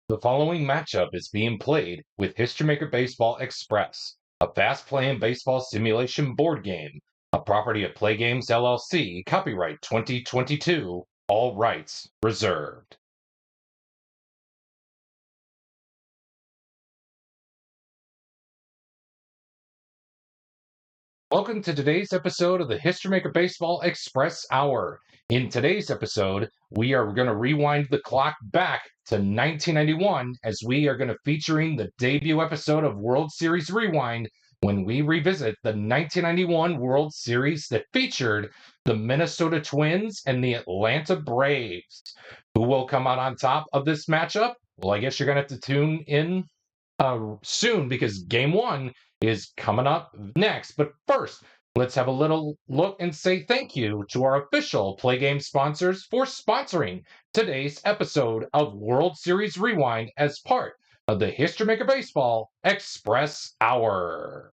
The following matchup is being played with HistoryMaker Baseball Express, a fast-playing baseball simulation board game, a property of Play Games LLC, copyright 2022, all rights reserved. Welcome to today's episode of the HistoryMaker Baseball Express Hour. In today's episode, we are going to rewind the clock back to 1991 as we are going to featuring the debut episode of World Series Rewind when we revisit the 1991 World Series that featured the Minnesota Twins and the Atlanta Braves. Who will come out on top of this matchup? Well, I guess you're going to have to tune in soon because game one is coming up next. But first, let's have a little look and say thank you to our official Play Game sponsors for sponsoring today's episode of World Series Rewind as part of the HistoryMaker Baseball Express Hour.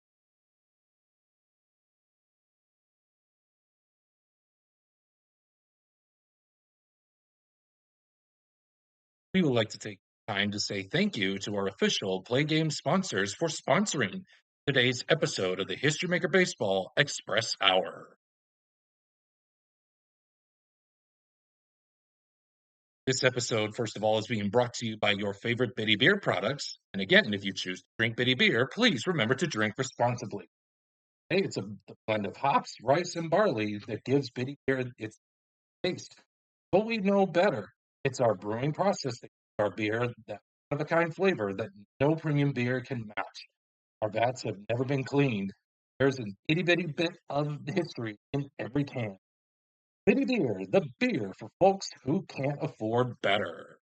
We would like to take time to say thank you to our official Play Game sponsors for sponsoring today's episode of the HistoryMaker Baseball Express Hour. This episode, first of all, is being brought to you by your favorite Bitty Beer products. And again, if you choose to drink Bitty Beer, please remember to drink responsibly. Hey, it's a blend of hops, rice, and barley that gives Bitty Beer its taste. But we know better. It's our brewing process that gives our beer that one-of-a-kind flavor that no premium beer can match. Our vats have never been cleaned. There's an itty-bitty bit of history in every can. Bitty Beer, the beer for folks who can't afford better.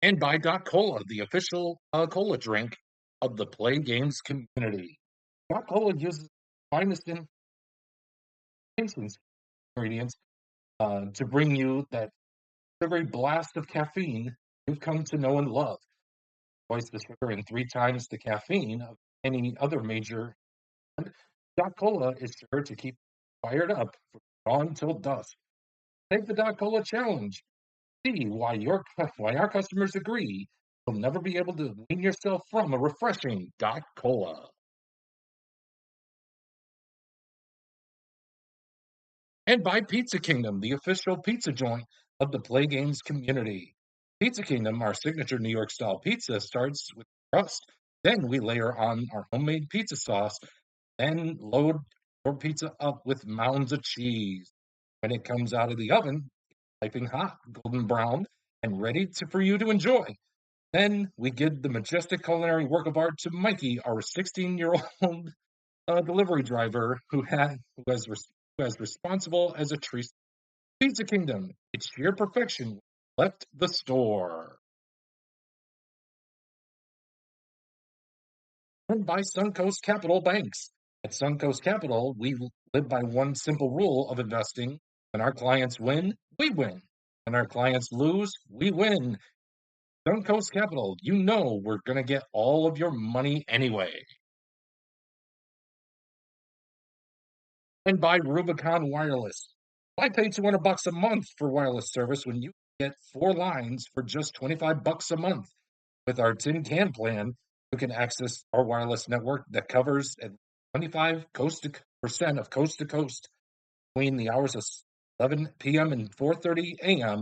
And by Doc Cola, the official cola drink of the Play Games community. Doc Cola uses finest ingredients to bring you that sugary blast of caffeine you've come to know and love. Twice the sugar and 3 times the caffeine of any other major. Doc Cola is sure to keep fired up from dawn till dusk. Take the Doc Cola challenge. See why our customers agree you'll never be able to wean yourself from a refreshing Doc Cola. And by Pizza Kingdom, the official pizza joint of the Play Games community. Pizza Kingdom, our signature New York style pizza, starts with crust. Then we layer on our homemade pizza sauce and load your pizza up with mounds of cheese. When it comes out of the oven, piping hot, golden brown, and ready for you to enjoy. Then we give the majestic culinary work of art to Mikey, our 16-year-old delivery driver who has responsible as a tree. Pizza Kingdom, it's sheer perfection. Left the store. And by Suncoast Capital Banks. At Suncoast Capital, we live by one simple rule of investing. When our clients win, we win. When our clients lose, we win. Suncoast Capital, you know we're going to get all of your money anyway. And by Rubicon Wireless. Why pay $200 a month for wireless service when you get 4 lines for just $25 a month? With our tin can plan, you can access our wireless network that covers at 25% of coast to coast between the hours of 11 p.m. and 4:30 a.m.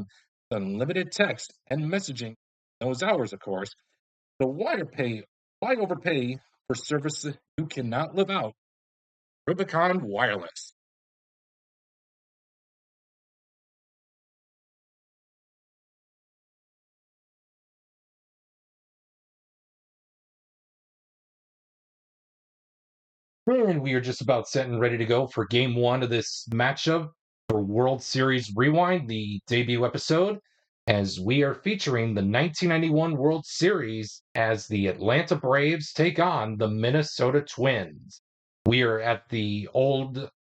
with unlimited text and messaging those hours, of course. So why overpay for services you cannot live out? Rubicon Wireless. And we are just about set and ready to go for game one of this matchup for World Series Rewind, the debut episode, as we are featuring the 1991 World Series as the Atlanta Braves take on the Minnesota Twins. We are at the old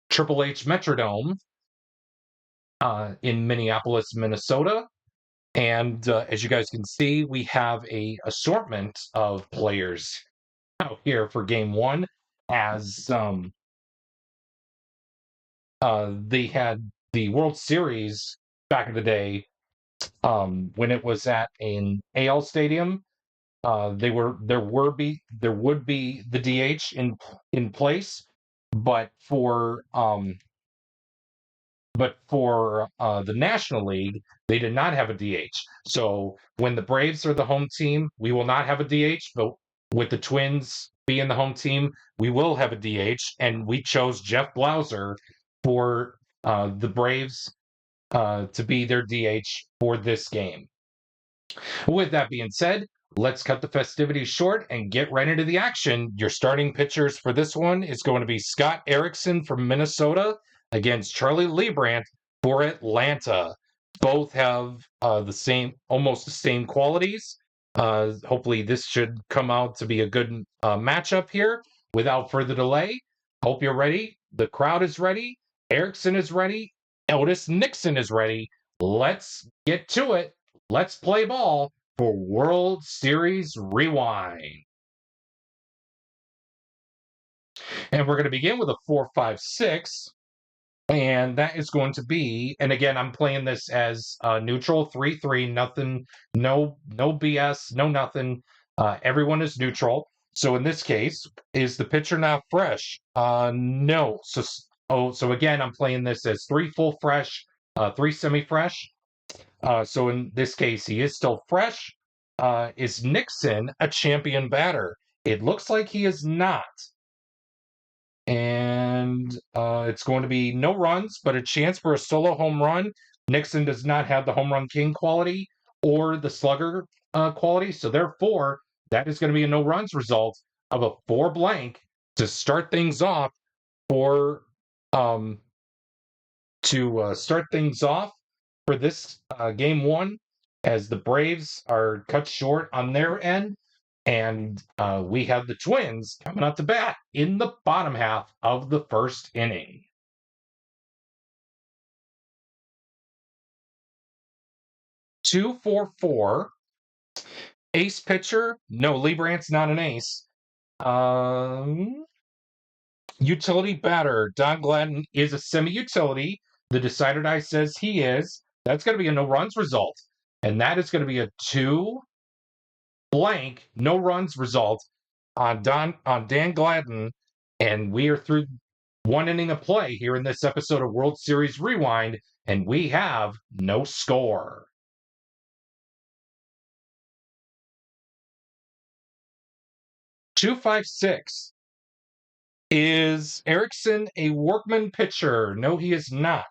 Triple H Metrodome in Minneapolis, Minnesota. And as you guys can see, we have a assortment of players out here for game one as they had the World Series back in the day, when it was at an AL stadium, there would be the DH in place, but for the National League, they did not have a DH. So when the Braves are the home team, we will not have a DH, but with the Twins being the home team, we will have a DH, and we chose Jeff Blauser for the Braves to be their DH for this game. With that being said, let's cut the festivities short and get right into the action. Your starting pitchers for this one is going to be Scott Erickson from Minnesota against Charlie Leibrandt for Atlanta. Both have almost the same qualities. Hopefully, this should come out to be a good matchup here. Without further delay, hope you're ready. The crowd is ready. Erickson is ready. Otis Nixon is ready. Let's get to it. Let's play ball for World Series Rewind. And we're going to begin with a 4-5-6. And that is going to be, and again, I'm playing this as neutral, 3-3, nothing, no BS, no nothing. Everyone is neutral. So in this case, is the pitcher not fresh? No. So again, I'm playing this as 3 full fresh, 3 semi-fresh. So in this case, he is still fresh. Is Nixon a champion batter? It looks like he is not. And it's going to be no runs, but a chance for a solo home run. Nixon does not have the home run king quality or the slugger quality. So therefore, that is going to be a no runs result of a 4 blank to start things off for this game 1, as the Braves are cut short on their end, and we have the Twins coming out to bat in the bottom half of the first inning. Two, 4-4. Ace pitcher. No, Leibrandt's not an ace. Utility batter. Don Gladden is a semi-utility. The decider die says he is. That's going to be a no runs result. And that is going to be a 2 blank, no runs result on Dan Gladden. And we are through 1 inning of play here in this episode of World Series Rewind, and we have no score. Two, 5-6. Is Erickson a workman pitcher? No, he is not.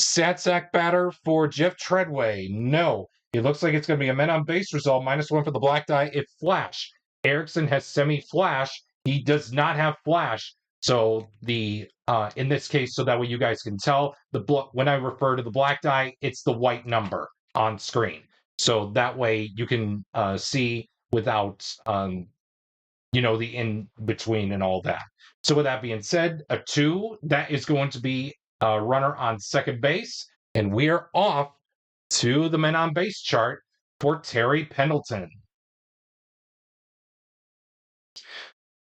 Satsack batter for Jeff Treadway? No. It looks like it's going to be a men on base result, -1 for the black die if flash. Erickson has semi-flash. He does not have flash. So in this case, so that way you guys can tell, when I refer to the black die, it's the white number on screen. So that way you can see without the in between and all that. So with that being said, a 2, that is going to be a runner on second base, and we are off to the men on base chart for Terry Pendleton.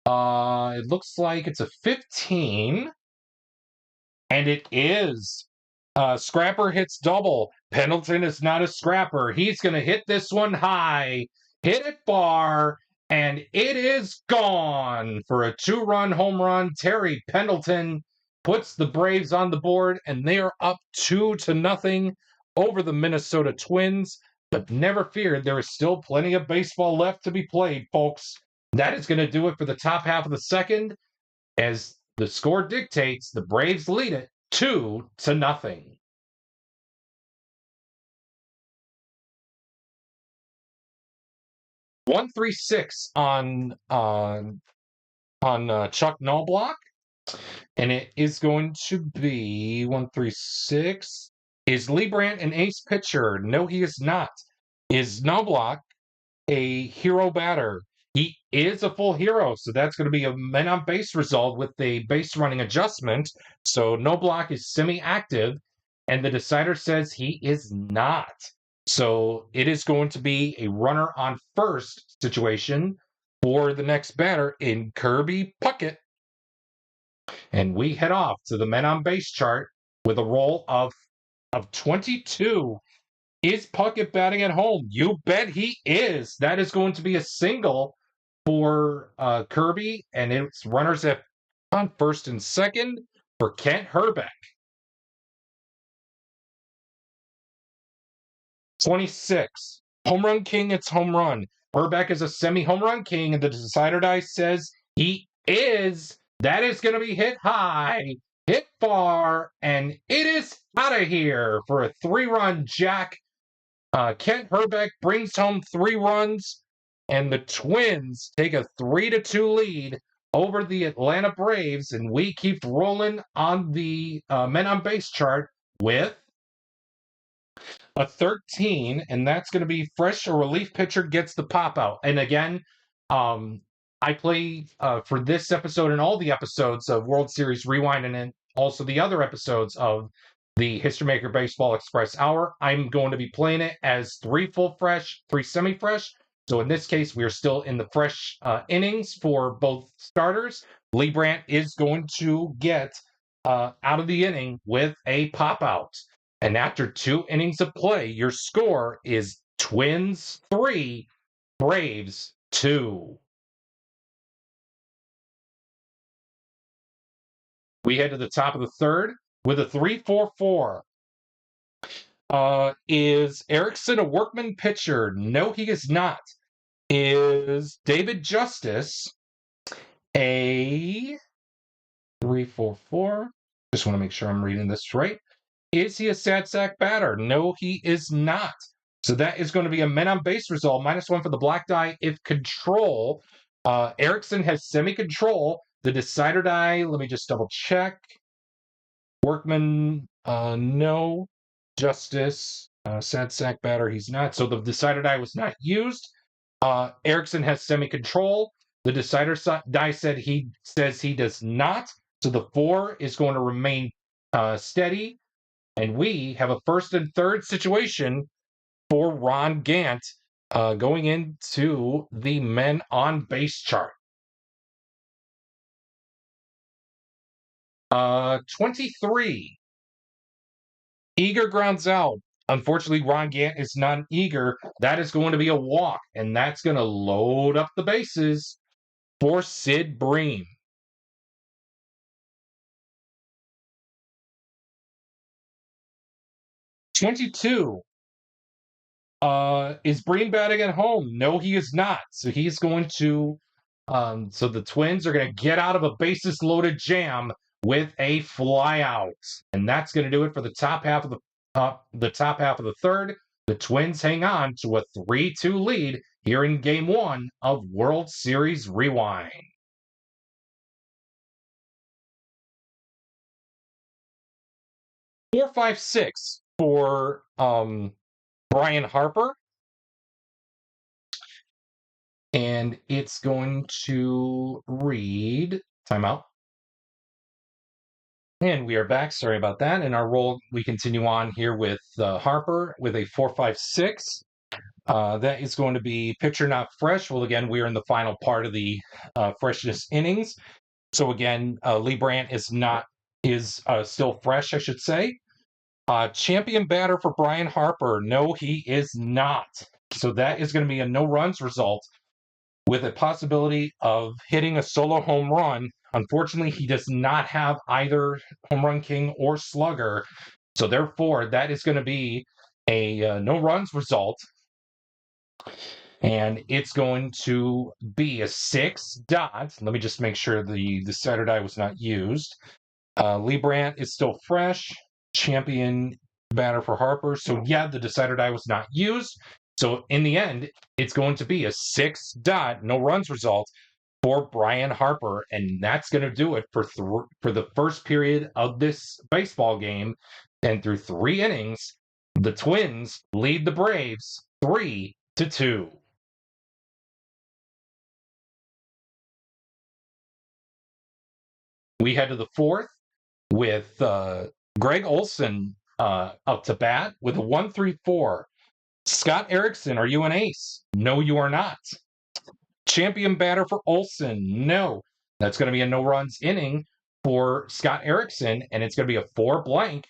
It looks like it's a 15, and it is. Scrapper hits double. Pendleton is not a scrapper. He's going to hit this one high, hit it far, and it is gone for a 2-run home run. Terry Pendleton puts the Braves on the board, and they are up 2-0 over the Minnesota Twins. But never fear, there is still plenty of baseball left to be played, folks. That is going to do it for the top half of the second. As the score dictates, the Braves lead it 2-0. 1-3-6 on Chuck Knobloch, and it is going to be 1-3-6. Is Leibrandt an ace pitcher? No, he is not. Is Knobloch a hero batter? He is a full hero, so that's going to be a men on base result with a base running adjustment. So Knobloch is semi-active, and the decider says he is not. So it is going to be a runner on first situation for the next batter in Kirby Puckett. And we head off to the men on base chart with a roll of of 22. Is Puckett batting at home? You bet he is. That is going to be a single for Kirby, and it's runners at on first and second for Kent Hrbek. 26. Home run king, it's home run. Hrbek is a semi-home run king, and the decider die says he is. That is going to be hit high, hit far, and it is out of here for a 3-run jack. Kent Hrbek brings home 3 runs, and the Twins take a 3-2 lead over the Atlanta Braves, and we keep rolling on the men on base chart with a 13, and that's going to be fresh or relief pitcher gets the pop out. And again, I play for this episode and all the episodes of World Series Rewind, and then also the other episodes of the History Maker Baseball Express Hour. I'm going to be playing it as 3 full fresh, 3 semi-fresh. So in this case, we are still in the fresh innings for both starters. Lee Brandt is going to get out of the inning with a pop out. And after 2 innings of play, your score is Twins 3, Braves 2. We head to the top of the third with a 3-4-4. Is Erickson a workman pitcher? No, he is not. Is David Justice a 3-4-4? Just want to make sure I'm reading this right. Is he a sad sack batter? No, he is not. So that is going to be a men on base result. -1 for the black die. If control, Erickson has semi-control. The decider die, let me just double check. Workman, no. Justice, sad sack batter, he's not. So the decider die was not used. Erickson has semi-control. The decider die says he does not. So the 4 is going to remain steady. And we have a first and third situation for Ron Gant going into the men on base chart. 23. Eager grounds out. Unfortunately, Ron Gant is not an eager. That is going to be a walk, and that's going to load up the bases for Sid Bream. 22. Is Bream batting at home? No, he is not. So he's going to. So the Twins are going to get out of a bases loaded jam with a flyout, and that's going to do it for the top half of the third. The Twins hang on to a 3-2 lead here in Game 1 of World Series Rewind. 4-5-6 for Brian Harper. And it's going to read timeout. And we are back. Sorry about that. In our roll, we continue on here with Harper with a 4-5-6. That is going to be pitcher not fresh. Well, again, we are in the final part of the freshness innings. So again, Lee Brandt is still fresh, I should say. Champion batter for Brian Harper. No, he is not. So that is going to be a no runs result with a possibility of hitting a solo home run. Unfortunately, he does not have either home run king or slugger. So therefore, that is going to be a no runs result. And it's going to be a 6 dot. Let me just make sure the decider die was not used. Lee Brandt is still fresh. Champion batter for Harper. So yeah, the decider die was not used. So in the end, it's going to be a 6 dot, no runs result for Brian Harper. And that's going to do it for the first period of this baseball game. And through 3 innings, the Twins lead the Braves 3-2. We head to the 4th with Greg Olson up to bat with a 1-3-4. Scott Erickson, are you an ace? No, you are not. Champion batter for Olson? No. That's going to be a no runs inning for Scott Erickson, and it's going to be a 4 blank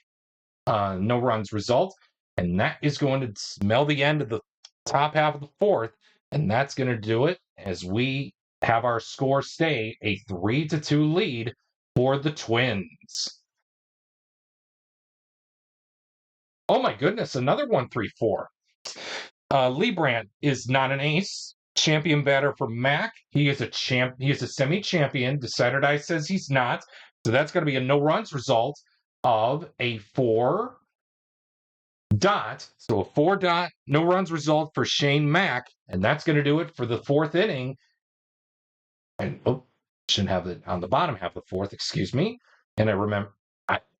no runs result. And that is going to smell the end of the top half of the fourth. And that's going to do it as we have our score stay a 3-2 lead for the Twins. Oh my goodness, another 1-3-4. Lee Brandt is not an ace. Champion batter for Mac. He is a semi-champion. Decider Die says he's not. So that's going to be a no runs result of a 4 dot. So a 4 dot, no runs result for Shane Mack. And that's going to do it for the fourth inning. And shouldn't have it on the bottom half of the fourth, excuse me. And I remember,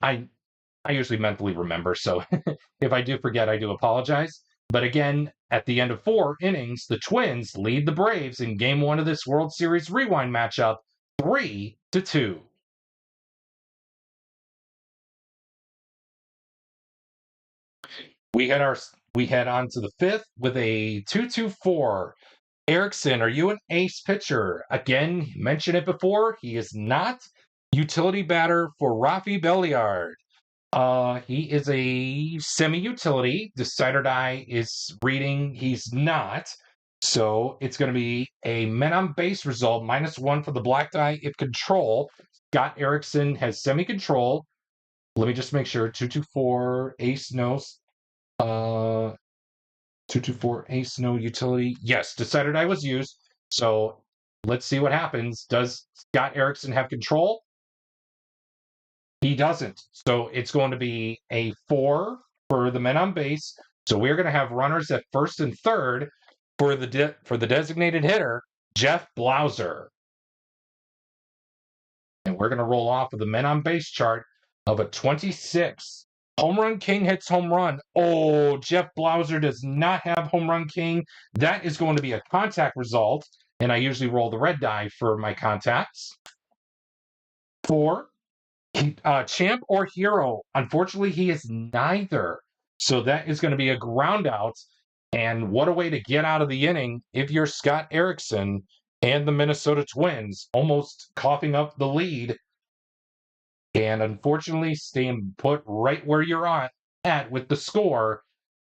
I usually mentally remember. So if I do forget, I do apologize. But again, at the end of 4 innings, the Twins lead the Braves in Game 1 of this World Series rewind matchup 3-2. We head on to the fifth with a 2-2-4. Erickson, are you an ace pitcher? Again, mentioned it before. He is not. Utility batter for Rafi Belliard. He is a semi-utility. Decider Die is reading he's not. So it's going to be a men on base result, -1 for the black die if control. Scott Erickson has semi-control. Let me just make sure. 2-2-4, ace, no. 2-2-4, ace, no, utility. Yes, Decider Die was used. So let's see what happens. Does Scott Erickson have control? He doesn't. So it's going to be a 4 for the men on base. So we're going to have runners at first and third for the designated hitter, Jeff Blauser. And we're going to roll off of the men on base chart of a 26. Home run king hits home run. Oh, Jeff Blauser does not have home run king. That is going to be a contact result. And I usually roll the red die for my contacts. 4. Champ or hero. Unfortunately, he is neither. So that is going to be a ground out. And what a way to get out of the inning if you're Scott Erickson and the Minnesota Twins, almost coughing up the lead. And unfortunately, staying put right where you're at with the score,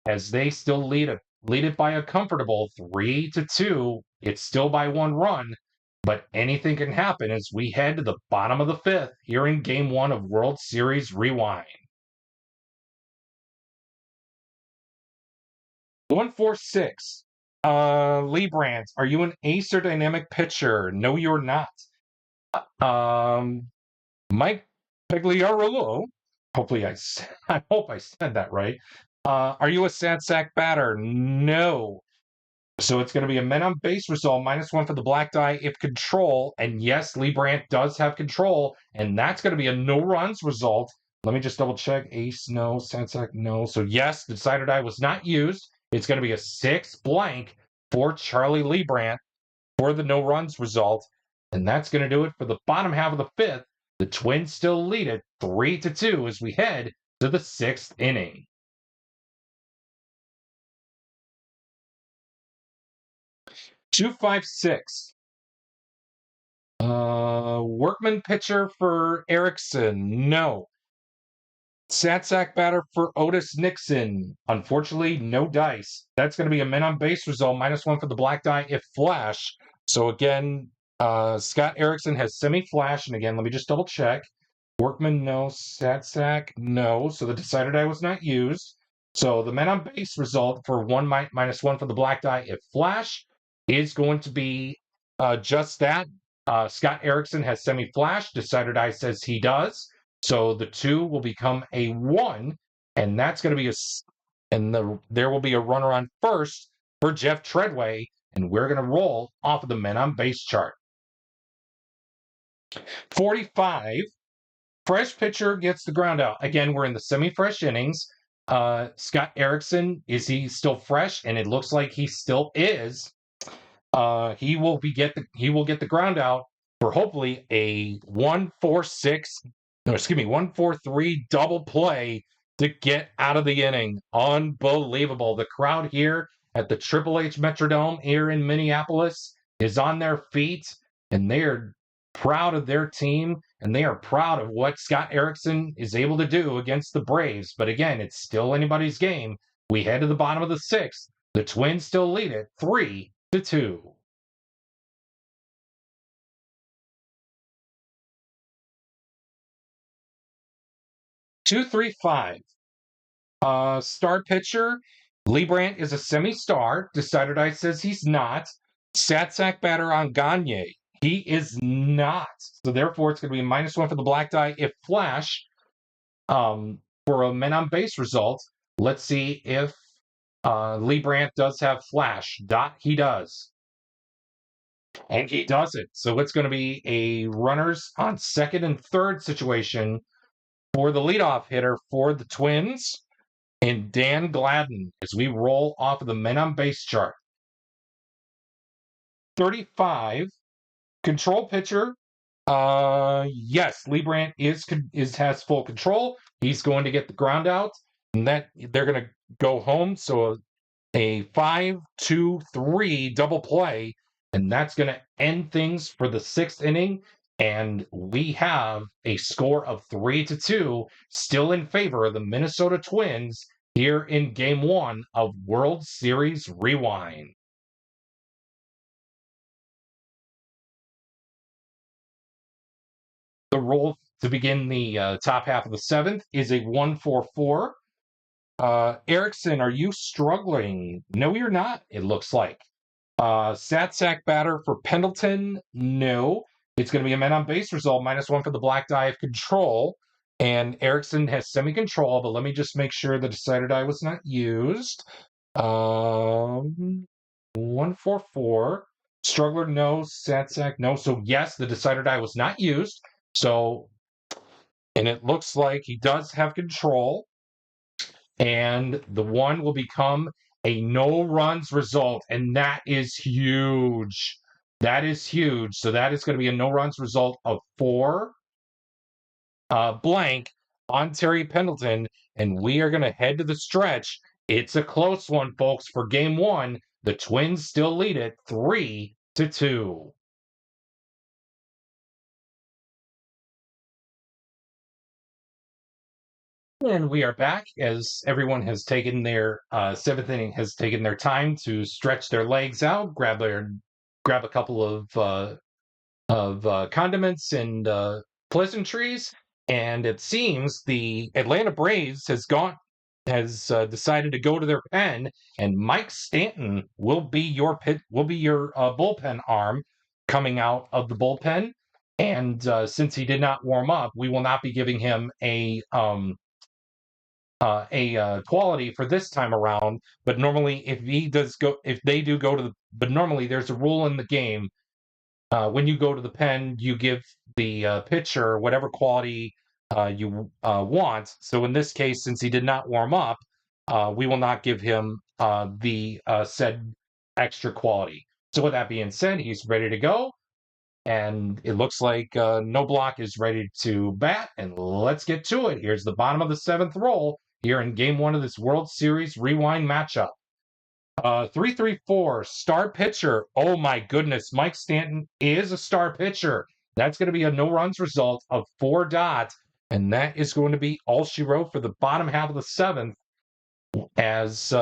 as they still lead it by a comfortable 3-2. It's still by 1 run. But anything can happen as we head to the bottom of the fifth here in Game 1 of World Series Rewind. 1-4-6. Lee Brandt, are you an ace or dynamic pitcher? No, you're not. Mike Pagliarulo, hopefully I hope I said that right. Are you a sad sack batter? No. So it's going to be a men on base result, -1 for the black die if control. And yes, Lee Brandt does have control, and that's going to be a no runs result. Let me just double check. Ace, no. Sansack, no. So yes, the decider die was not used. It's going to be a 6 blank for Charlie Lee Brandt for the no runs result. And that's going to do it for the bottom half of the fifth. The Twins still lead it 3-2 as we head to the 6th inning. 2-5-6. Workman pitcher for Erickson. No. Sad sack batter for Otis Nixon. Unfortunately, no dice. That's going to be a men on base result, -1 for the black die if flash. So again, Scott Erickson has semi-flash. And again, let me just double check. Workman, no. Sad sack, no. So the decider die was not used. So the men on base result for -1 for the black die if flash is going to be just that. Scott Erickson has semi-flash. Decider die says he does. So the 2 will become a 1, and that's going to be there will be a runner on first for Jeff Treadway, and we're going to roll off of the men on base chart. 45. Fresh pitcher gets the ground out. Again, we're in the semi-fresh innings. Scott Erickson, is he still fresh? And it looks like he still is. He will get the ground out for hopefully a 1-4-3 double play to get out of the inning. Unbelievable. The crowd here at the Triple H Metrodome here in Minneapolis is on their feet, and they are proud of their team and they are proud of what Scott Erickson is able to do against the Braves. But again, it's still anybody's game. We head to the bottom of the sixth. The Twins still lead it 3-2. 2-3-5. Star pitcher. Lee Brandt is a semi-star. Decider says he's not. Sat-sack batter on Gagne. He is not. So therefore, it's going to be a -1 for the black die. If Flash, for a men on base result, let's see if Lee Brandt does have Flash. He does. And he does it. So it's going to be a runners on second and third situation for the leadoff hitter for the Twins and Dan Gladden as we roll off of the men on base chart. 35, control pitcher. Yes, Lee Brandt has full control. He's going to get the ground out, and that they're going to go home. So a 5-2-3 double play, and that's going to end things for the sixth inning. And we have a score of 3-2, still in favor of the Minnesota Twins here in Game 1 of World Series Rewind. The roll to begin the top half of the seventh is a 1-4-4. Erickson, are you struggling? No, you're not, it looks like. Sat-sack batter for Pendleton, no. It's going to be a men on base result, -1 for the black die of control. And Erickson has semi-control, but let me just make sure the decider die was not used. 1-4-4. Struggler, no. Sat-sack, no. So yes, the decider die was not used. So, and it looks like he does have control. And the one will become a no runs result, and that is huge. That is huge. So that is going to be a no runs result of 4 blank on Terry Pendleton, and we are going to head to the stretch. It's a close one, folks, for Game 1. The Twins still lead it 3-2. And we are back as everyone has taken their seventh inning has taken their time to stretch their legs out, grab a couple of condiments and pleasantries, and it seems the Atlanta Braves has decided to go to their pen, and Mike Stanton will be your bullpen arm coming out of the bullpen. And since he did not warm up, we will not be giving him a quality for this time around. But normally, if they do go to but normally there's a rule in the game. When you go to the pen, you give the pitcher whatever quality you want. So in this case, since he did not warm up, we will not give him the said extra quality. So with that being said, he's ready to go. And it looks like No Block is ready to bat. And let's get to it. Here's the bottom of the seventh roll here in Game 1 of this World Series Rewind matchup. 3-3-4, star pitcher. Oh my goodness, Mike Stanton is a star pitcher. That's going to be a no runs result of 4 dots, and that is going to be all she wrote for the bottom half of the seventh, as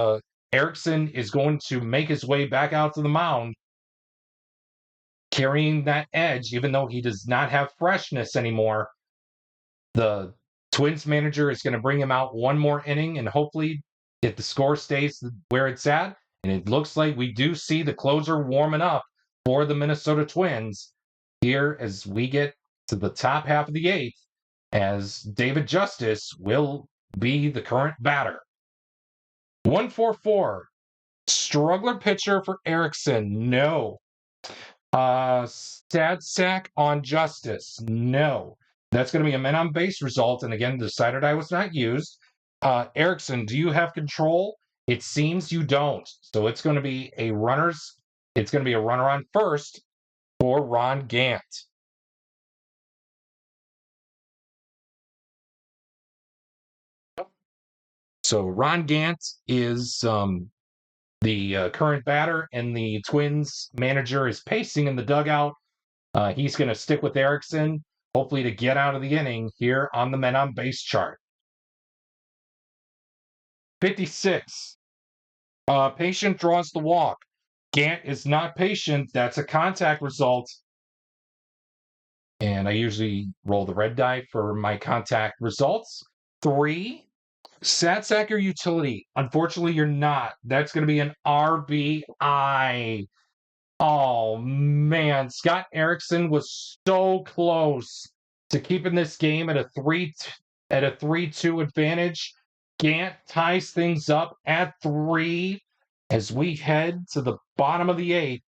Erickson is going to make his way back out to the mound, carrying that edge, even though he does not have freshness anymore. The Twins manager is going to bring him out one more inning, and hopefully, if the score stays where it's at, and it looks like we do see the closer warming up for the Minnesota Twins here as we get to the top half of the eighth, as David Justice will be the current batter. 1-4-4, struggler pitcher for Erickson, no. Sad sack on Justice, no. That's going to be a men on base result, and again, the decider die was not used. Erickson, do you have control? It seems you don't. So it's going to be a runner on first for Ron Gant. So Ron Gant is the current batter, and the Twins manager is pacing in the dugout. He's going to stick with Erickson. hopefully to get out of the inning here on the men on base chart. 56. Patient draws the walk. Gant is not patient. That's a contact result. And I usually roll the red die for my contact results. 3. Sat-sack or utility. Unfortunately, you're not. That's going to be an RBI. Oh, man. Scott Erickson was so close to keeping this game at a 3-2 advantage. Gant ties things up at 3 as we head to the bottom of the 8th.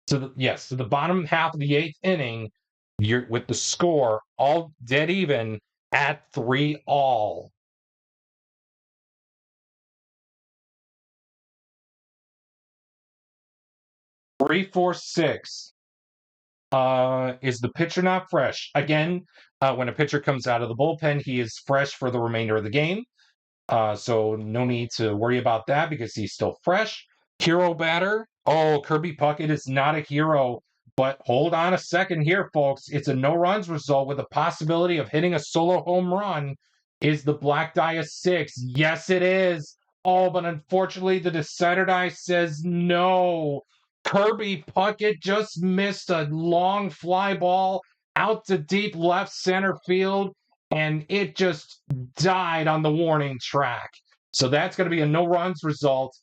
To the bottom half of the 8th inning. You're with the score all dead even at 3-all. 3, 4, 6. Is the pitcher not fresh? Again, when a pitcher comes out of the bullpen, he is fresh for the remainder of the game. So no need to worry about that because he's still fresh. Hero batter. Oh, Kirby Puckett is not a hero. But hold on a second here, folks. It's a no runs result with a possibility of hitting a solo home run. Is the black die a 6? Yes, it is. Oh, but unfortunately, the decider die says no. Kirby Puckett just missed a long fly ball out to deep left center field, and it just died on the warning track. So that's going to be a no runs result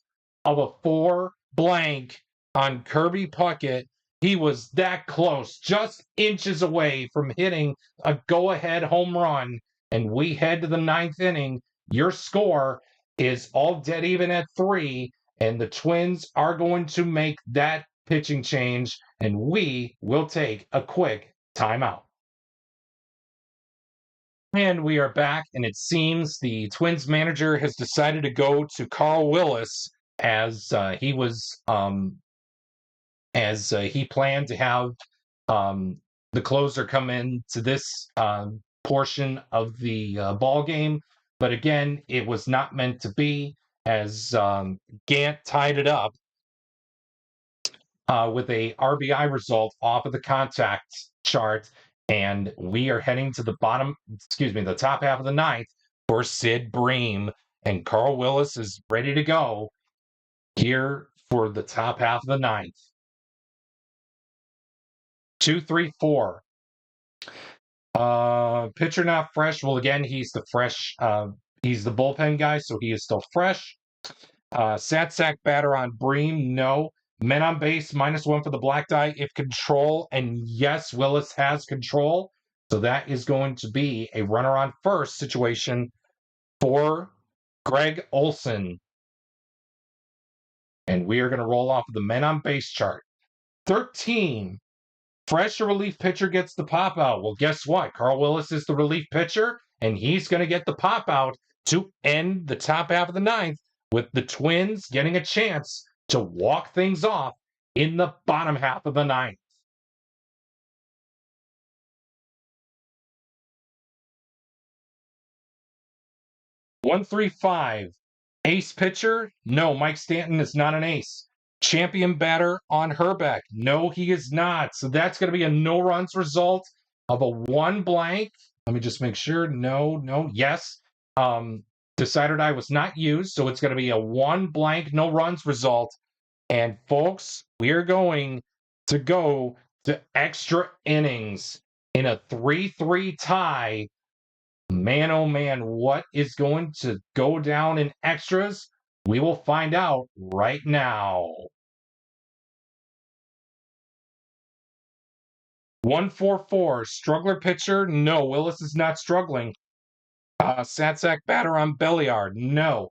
of a 4 blank on Kirby Puckett. He was that close, just inches away from hitting a go-ahead home run. And we head to the 9th inning. Your score is all dead even at 3, and the Twins are going to make that pitching change, and we will take a quick timeout. And we are back, and it seems the Twins manager has decided to go to Carl Willis as he planned to have the closer come in to this portion of the ball game. But again, it was not meant to be, as Gant tied it up with a RBI result off of the contact chart. And we are heading to the top half of the 9th for Sid Bream. And Carl Willis is ready to go here for the top half of the 9th. 2, 3, 4. Pitcher not fresh. Well, again, he's the bullpen guy, so he is still fresh. Sat-sack batter on Bream, no. Men on base, -1 for the black die if control. And yes, Willis has control. So that is going to be a runner on first situation for Greg Olson. And we are going to roll off of the men on base chart. 13. Fresh or relief pitcher gets the pop out. Well, guess what? Carl Willis is the relief pitcher, and he's going to get the pop out to end the top half of the 9th, with the Twins getting a chance to walk things off in the bottom half of the 9th. One, 3, 5. Ace pitcher? No, Mike Stanton is not an ace. Champion batter on Herbeck? No, he is not. So that's going to be a no runs result of a 1 blank. Let me just make sure. No, yes. Decider die was not used, so it's going to be a 1 blank, no runs result. And folks, we are going to go to extra innings in a 3-3 tie. Man, oh man, what is going to go down in extras? We will find out right now. 1, 4, 4. Struggler pitcher? No, Willis is not struggling. Sat-sack batter on Belliard? No.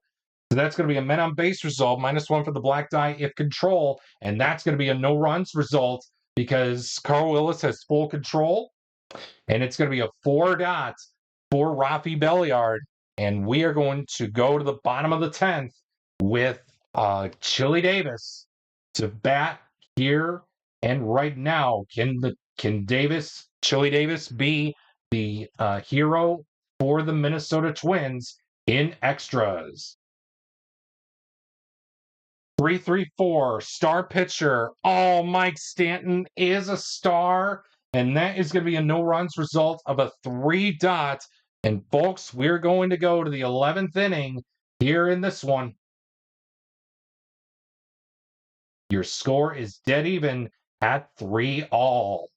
So that's going to be a men on base result, -1 for the black die if control, and that's going to be a no runs result because Carl Willis has full control, and it's going to be a 4 dots for Rafi Belliard, and we are going to go to the bottom of the 10th with Chili Davis to bat here and right now. Can Chili Davis, be the hero for the Minnesota Twins in extras? 3, 3, 4. Star pitcher. Oh, Mike Stanton is a star. And that is going to be a no runs result of a 3-dot. And folks, we're going to go to the 11th inning here in this one. Your score is dead even at 3-all.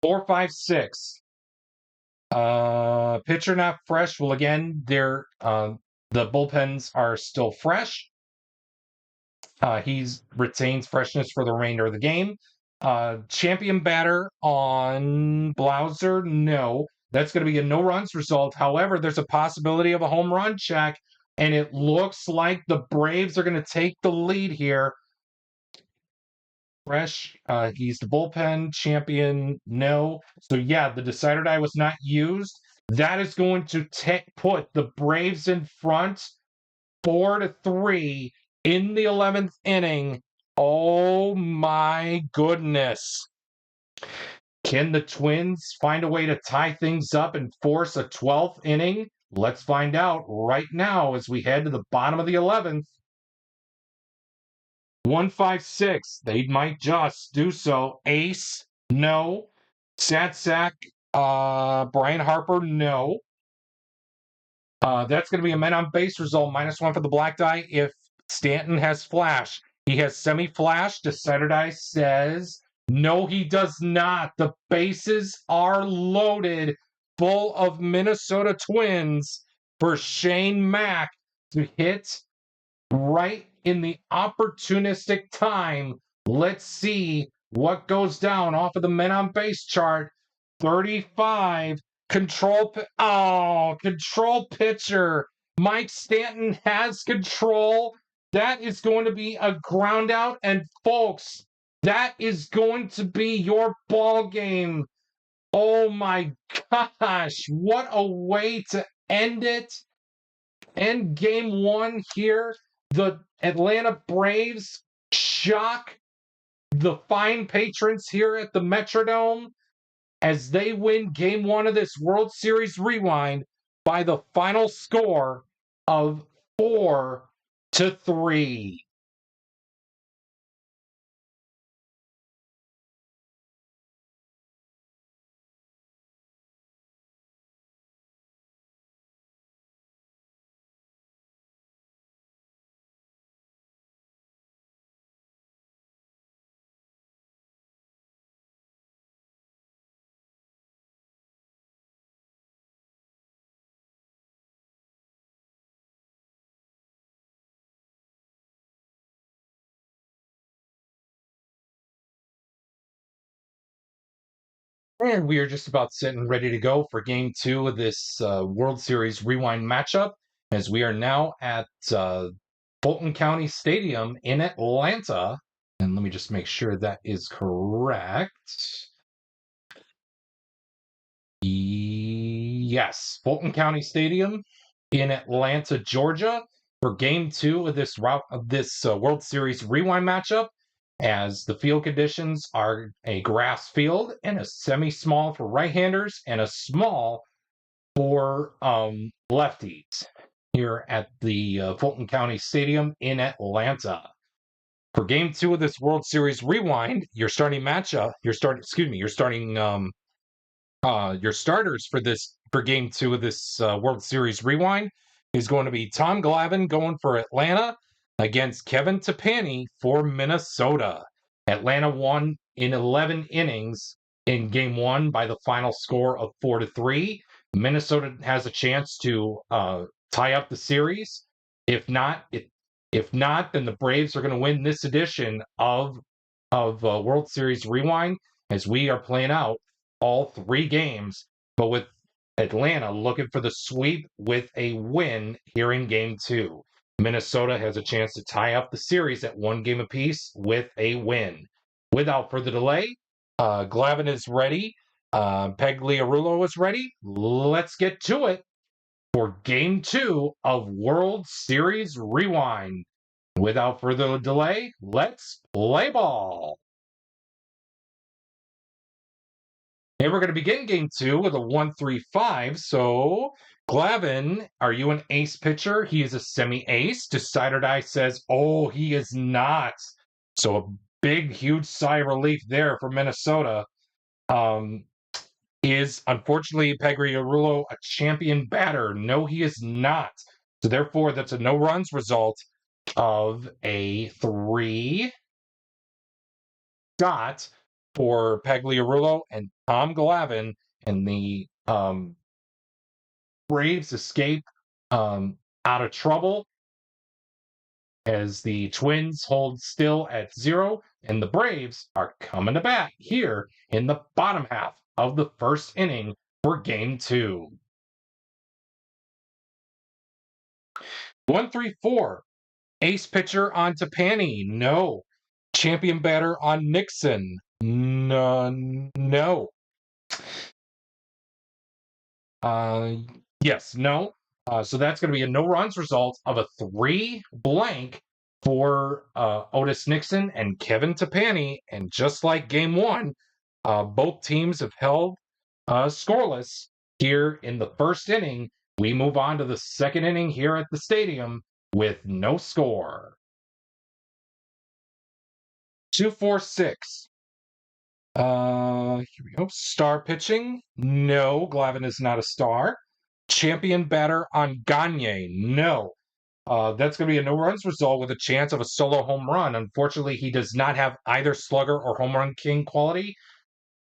4, 5, 6. Pitcher not fresh. Well, again, the bullpens are still fresh. He's retains freshness for the remainder of the game. Champion batter on Blauser, no. That's going to be a no runs result. However, there's a possibility of a home run check, and it looks like the Braves are going to take the lead here. Fresh, he's the bullpen champion, no. So yeah, the decider die was not used. That is going to put the Braves in front 4-3 in the 11th inning. Oh my goodness. Can the Twins find a way to tie things up and force a 12th inning? Let's find out right now as we head to the bottom of the 11th. 1, 5, 6. They might just do so. Ace, no. Sad sack, Brian Harper, no. That's going to be a men on base result, -1 for the black die if Stanton has flash. He has semi-flash. Decider die says, no, he does not. The bases are loaded, full of Minnesota Twins for Shane Mack to hit right in the opportunistic time. Let's see what goes down off of the men on base chart. 35. Control pitcher. Mike Stanton has control. That is going to be a ground out. And folks, that is going to be your ball game. Oh my gosh. What a way to end it. End game one here. The Atlanta Braves shock the fine patrons here at the Metrodome as they win game one of this World Series rewind by the final score of 4-3. And we are just about sitting ready to go for game two of this World Series rewind matchup as we are now at Fulton County Stadium in Atlanta. And let me just make sure that is correct. Yes, Fulton County Stadium in Atlanta, Georgia, for Game 2 of this World Series rewind matchup. As the field conditions are a grass field and a semi-small for right-handers and a small for lefties here at the Fulton County Stadium in Atlanta. For Game 2 of this World Series rewind, your starting your starters for game two of this World Series rewind is going to be Tom Glavine going for Atlanta against Kevin Tepani for Minnesota. Atlanta won in 11 innings in game one by the final score of 4-3. Minnesota has a chance to tie up the series. If not, then the Braves are going to win this edition of World Series Rewind as we are playing out all three games, but with Atlanta looking for the sweep with a win here in game two. Minnesota has a chance to tie up the series at one game apiece with a win. Without further delay, Glavine is ready. Pagliarulo is ready. Let's get to it for game two of World Series Rewind. Without further delay, let's play ball. And we're going to begin game two with a 1-3-5. So, Glavine, are you an ace pitcher? He is a semi-ace. Decider die says, oh, he is not. So a big, huge sigh of relief there for Minnesota. Is unfortunately Pagliarulo a champion batter? No, he is not. So therefore, that's a no runs result of a 3 dot for Pagliarulo and Tom Glavine, and the Braves escape out of trouble as the Twins hold still at 0, and the Braves are coming to bat here in the bottom half of the first inning for Game 2. 1-3-4. Ace pitcher on Tepani. No. Champion batter on Nixon. No. Yes, no. So that's going to be a no runs result of a 3 blank for Otis Nixon and Kevin Tepani. And just like game 1, both teams have held scoreless here in the first inning. We move on to the second inning here at the stadium with no score. 2-4-6. Here we go. Star pitching. No, Glavine is not a star. Champion batter on Gagne. No. That's going to be a no runs result with a chance of a solo home run. Unfortunately, he does not have either slugger or home run king quality.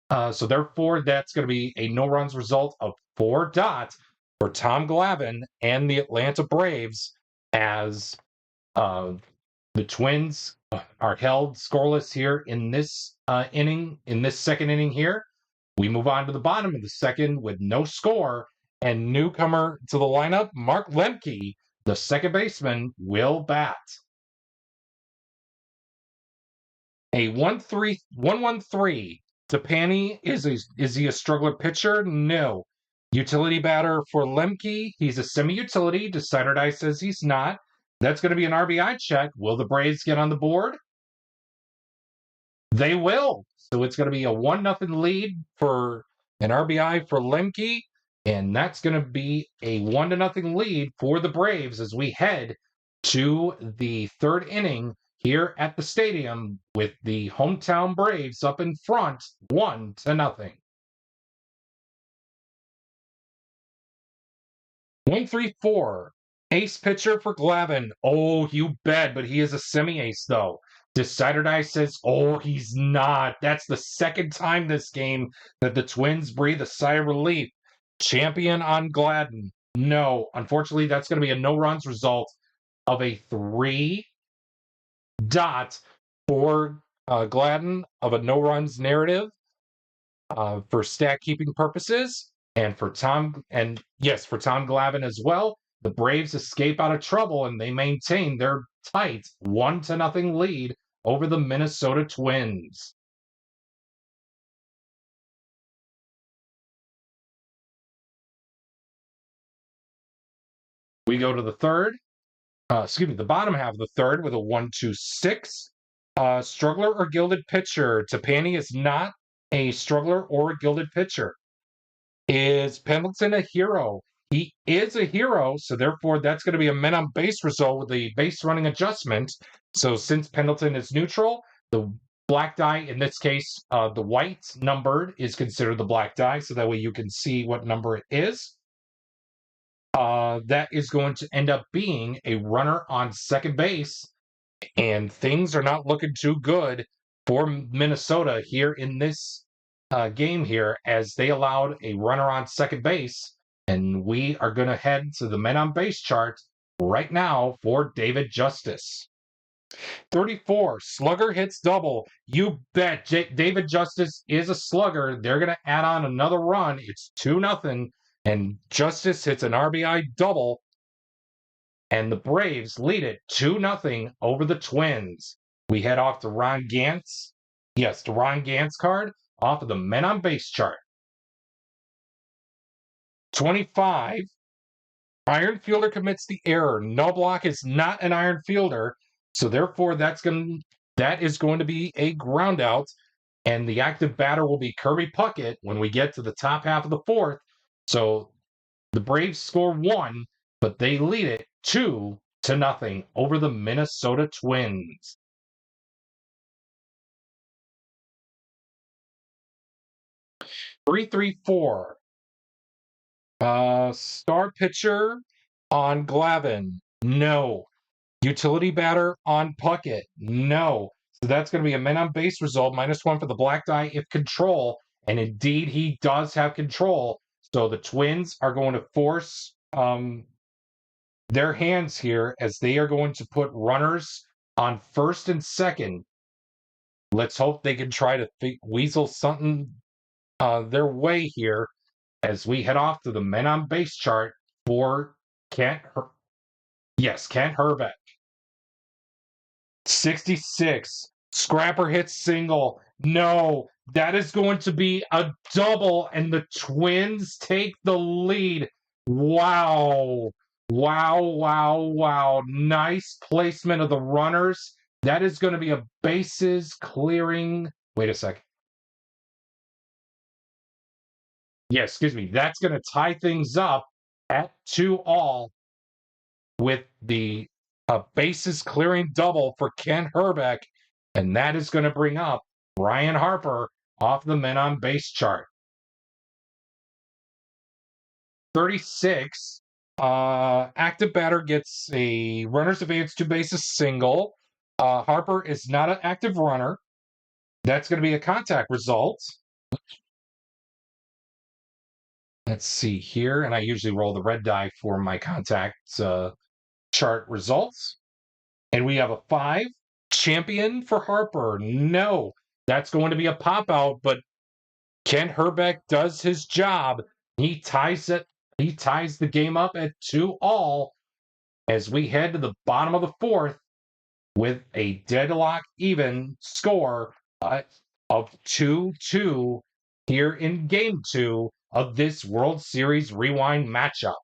So therefore, that's going to be a no runs result of 4 dots for Tom Glavine and the Atlanta Braves as the Twins are held scoreless here in this inning, in this second inning here. We move on to the bottom of the second with no score, and newcomer to the lineup, Mark Lemke, the second baseman, will bat. A 1-1-3. Tepani, is he a struggler pitcher? No. Utility batter for Lemke. He's a semi-utility. Decider Die says he's not. That's going to be an RBI check. Will the Braves get on the board? They will. So it's going to be a 1-0 lead for an RBI for Lemke. And that's going to be a 1-0 lead for the Braves as we head to the third inning here at the stadium with the hometown Braves up in front, 1-0. 1-3-4. Ace pitcher for Glavine. Oh, you bet, but he is a semi-ace though. Decider Die says, oh, he's not. That's the second time this game that the Twins breathe a sigh of relief. Champion on Gladden. No, unfortunately, that's going to be a no runs result of a 3 dot for Gladden of a no runs narrative for stat keeping purposes, and for Tom Glavine as well. The Braves escape out of trouble and they maintain their tight 1-0 lead over the Minnesota Twins. We go to the the bottom half of the third with a 1-2-6. Struggler or gilded pitcher? Tepani is not a struggler or a gilded pitcher. Is Pendleton a hero? He is a hero, so therefore that's going to be a men on base result with the base running adjustment. So since Pendleton is neutral, the black die, in this case, the white numbered is considered the black die, so that way you can see what number it is. That is going to end up being a runner on second base, and things are not looking too good for Minnesota here in this game here, as they allowed a runner on second base, and we are going to head to the men on base chart right now for David Justice. 34, slugger hits double. You bet David Justice is a slugger. They're going to add on another run. It's 2-0, and Justice hits an RBI double, and the Braves lead it 2-0 over the Twins. We head off to Ron Gantz. Yes, the Ron Gantz card off of the men on base chart. 25. Iron fielder commits the error. Knobloch is not an iron fielder, so therefore that is going to be a ground out, and the active batter will be Kirby Puckett when we get to the top half of the fourth. So the Braves score 1, but they lead it 2-0 over the Minnesota Twins. 3-3-4. Star pitcher on Glavine. No. Utility batter on Puckett. No. So that's going to be a men on base result, -1 for the black die if control. And indeed, he does have control. So the Twins are going to force their hands here as they are going to put runners on first and second. Let's hope they can try to weasel something their way here as we head off to the men on base chart for Kent Hrbek. 66. Scrapper hits single. No, that is going to be a double, and the Twins take the lead. Wow. Wow, wow, wow. Nice placement of the runners. That is going to be a bases clearing. Wait a sec. Yeah, excuse me. That's going to tie things up at 2-all with the bases clearing double for Kent Hrbek, and that is going to bring up Ryan Harper off the men on base chart. 36. Active batter gets a runner's advance 2 bases single. Harper is not an active runner. That's going to be a contact result. Let's see here, and I usually roll the red die for my contact chart results. And we have a 5. Champion for Harper. No, that's going to be a pop out, but Kent Hrbek does his job. He ties it. He ties the game up at 2-all as we head to the bottom of the 4th with a deadlock even score of 2-2 here in Game 2 of this World Series Rewind matchup.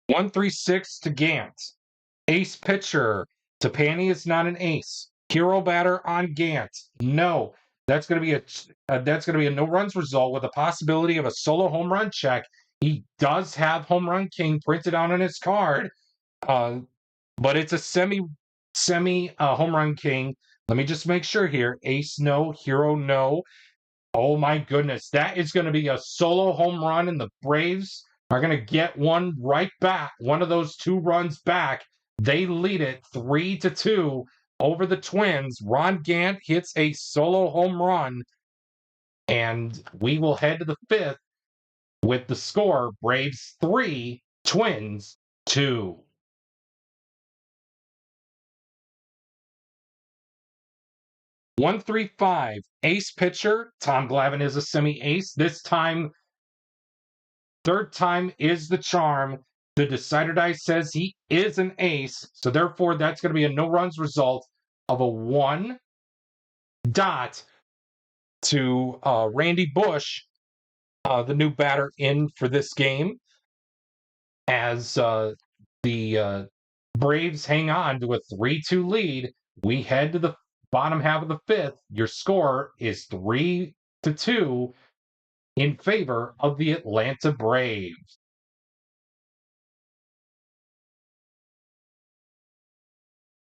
One 3-6 to Gant. Ace pitcher. Tapani is not an ace. Hero batter on Gant. No. That's going to be a no runs result with a possibility of a solo home run check. He does have Home Run King printed out on his card, but it's a semi Home Run King. Let me just make sure here. Ace no, hero no. Oh my goodness, that is going to be a solo home run, and the Braves are going to get one right back. One of those 2 runs back. They lead it 3-2 over the Twins. Ron Gant hits a solo home run, and we will head to the 5th with the score: Braves 3, Twins 2. One 3-5. Ace pitcher. Tom Glavine is a semi-ace. This time, 3rd time is the charm. The decider die says he is an ace, so therefore that's going to be a no runs result of a 1 dot to Randy Bush, the new batter in for this game, as the Braves hang on to a 3-2 lead. We head to the bottom half of the 5th. Your score is 3-2 in favor of the Atlanta Braves.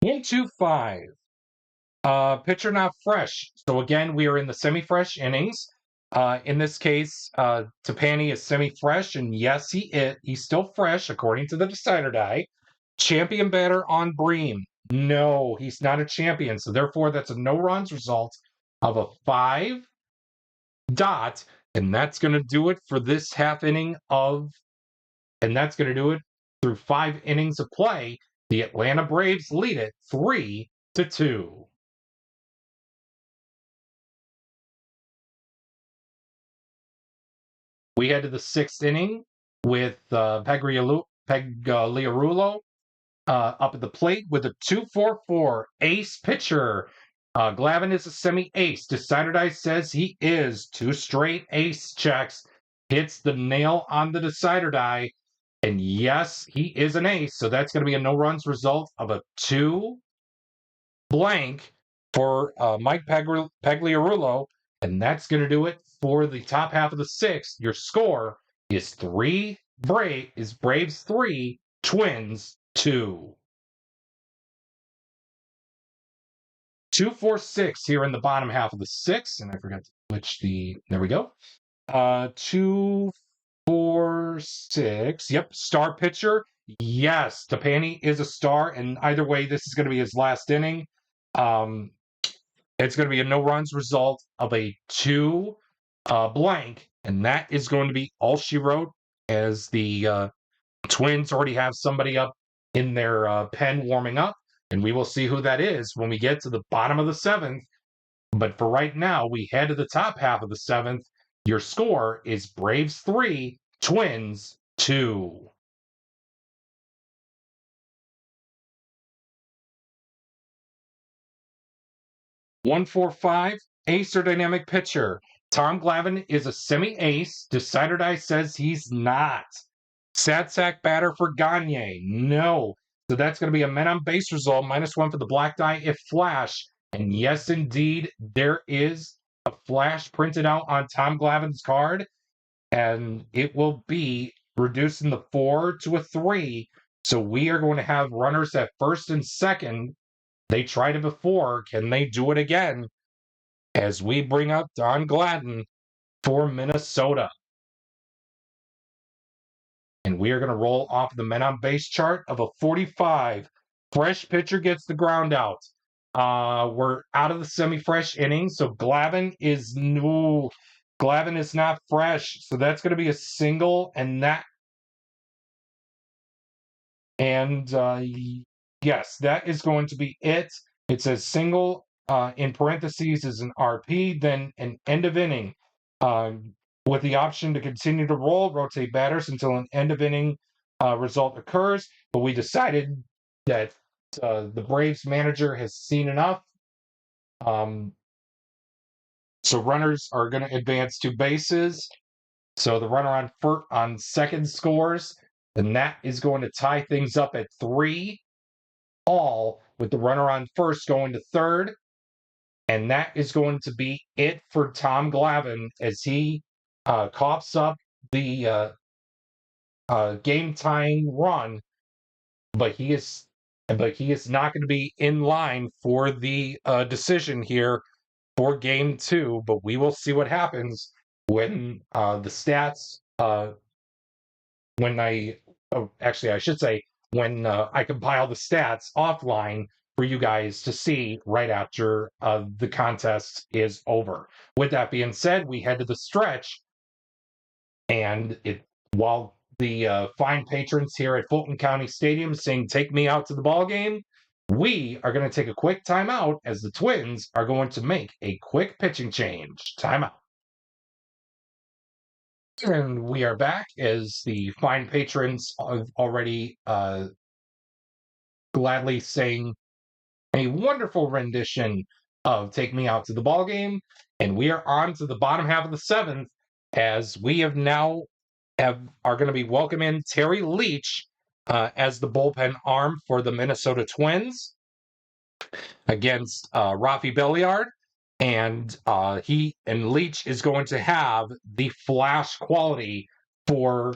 1-2-5. Pitcher not fresh. So again, we are in the semi-fresh innings. In this case, Tapani is semi-fresh, and yes, he's still fresh according to the decider die. Champion batter on Bream. No, he's not a champion. So therefore, that's a no runs result of a 5 dot, and that's going to do it for this half inning and that's going to do it through 5 innings of play. The Atlanta Braves lead it 3-2. We head to the 6th inning with Pagliarulo up at the plate with a 2-4-4 ace pitcher. Glavine is a semi-ace. Decider die says he is. 2 straight ace checks. Hits the nail on the decider die. And yes, he is an ace. So that's going to be a no runs result of a 2 blank for Mike Pagliarulo. And that's going to do it for the top half of the 6th. Your score is Braves 3, Twins 2. 2-4-6 here in the bottom half of the 6, and I forgot to switch the. There we go. 2-4-6. Yep, star pitcher. Yes, Tapani is a star, and either way, this is going to be his last inning. It's going to be a no runs result of a 2 blank, and that is going to be all she wrote, as the Twins already have somebody up in their pen warming up, and we will see who that is when we get to the bottom of the 7th. But for right now, we head to the top half of the 7th. Your score is Braves 3, Twins 2. One, 4, 5, ace or dynamic pitcher. Tom Glavine is a semi-ace. Decider says he's not. Sad sack batter for Gagne. No. So that's going to be a men on base result, -1 for the black die if flash. And yes, indeed, there is a flash printed out on Tom Glavine's card. And it will be reducing the 4 to a 3. So we are going to have runners at first and second. They tried it before. Can they do it again? As we bring up Don Glavine for Minnesota. And we are going to roll off the men on base chart of a 45. Fresh pitcher gets the ground out. We're out of the semi-fresh inning, so Glavine is new. Glavine is not fresh, so that's going to be a single, and that. And yes, that is going to be it. It says single in parentheses is an RP, then an end of inning. With the option to continue to rotate batters until an end of inning result occurs. But we decided that the Braves manager has seen enough. So runners are going to advance 2 bases. So the runner on second scores, and that is going to tie things up at 3 all, with the runner on first going to third. And that is going to be it for Tom Glavine as he coughs up the game-tying run, but he is not going to be in line for the decision here for Game 2. But we will see what happens when the stats. When I should say when I compile the stats offline for you guys to see right after the contest is over. With that being said, we head to the stretch. And while the fine patrons here at Fulton County Stadium sing "Take Me Out to the Ball Game," we are going to take a quick timeout as the Twins are going to make a quick pitching change. Timeout. And we are back as the fine patrons have already gladly sang a wonderful rendition of "Take Me Out to the Ball Game." And we are on to the bottom half of the 7th, as we are going to be welcoming Terry Leach as the bullpen arm for the Minnesota Twins against Rafi Belliard. And Leach is going to have the flash quality for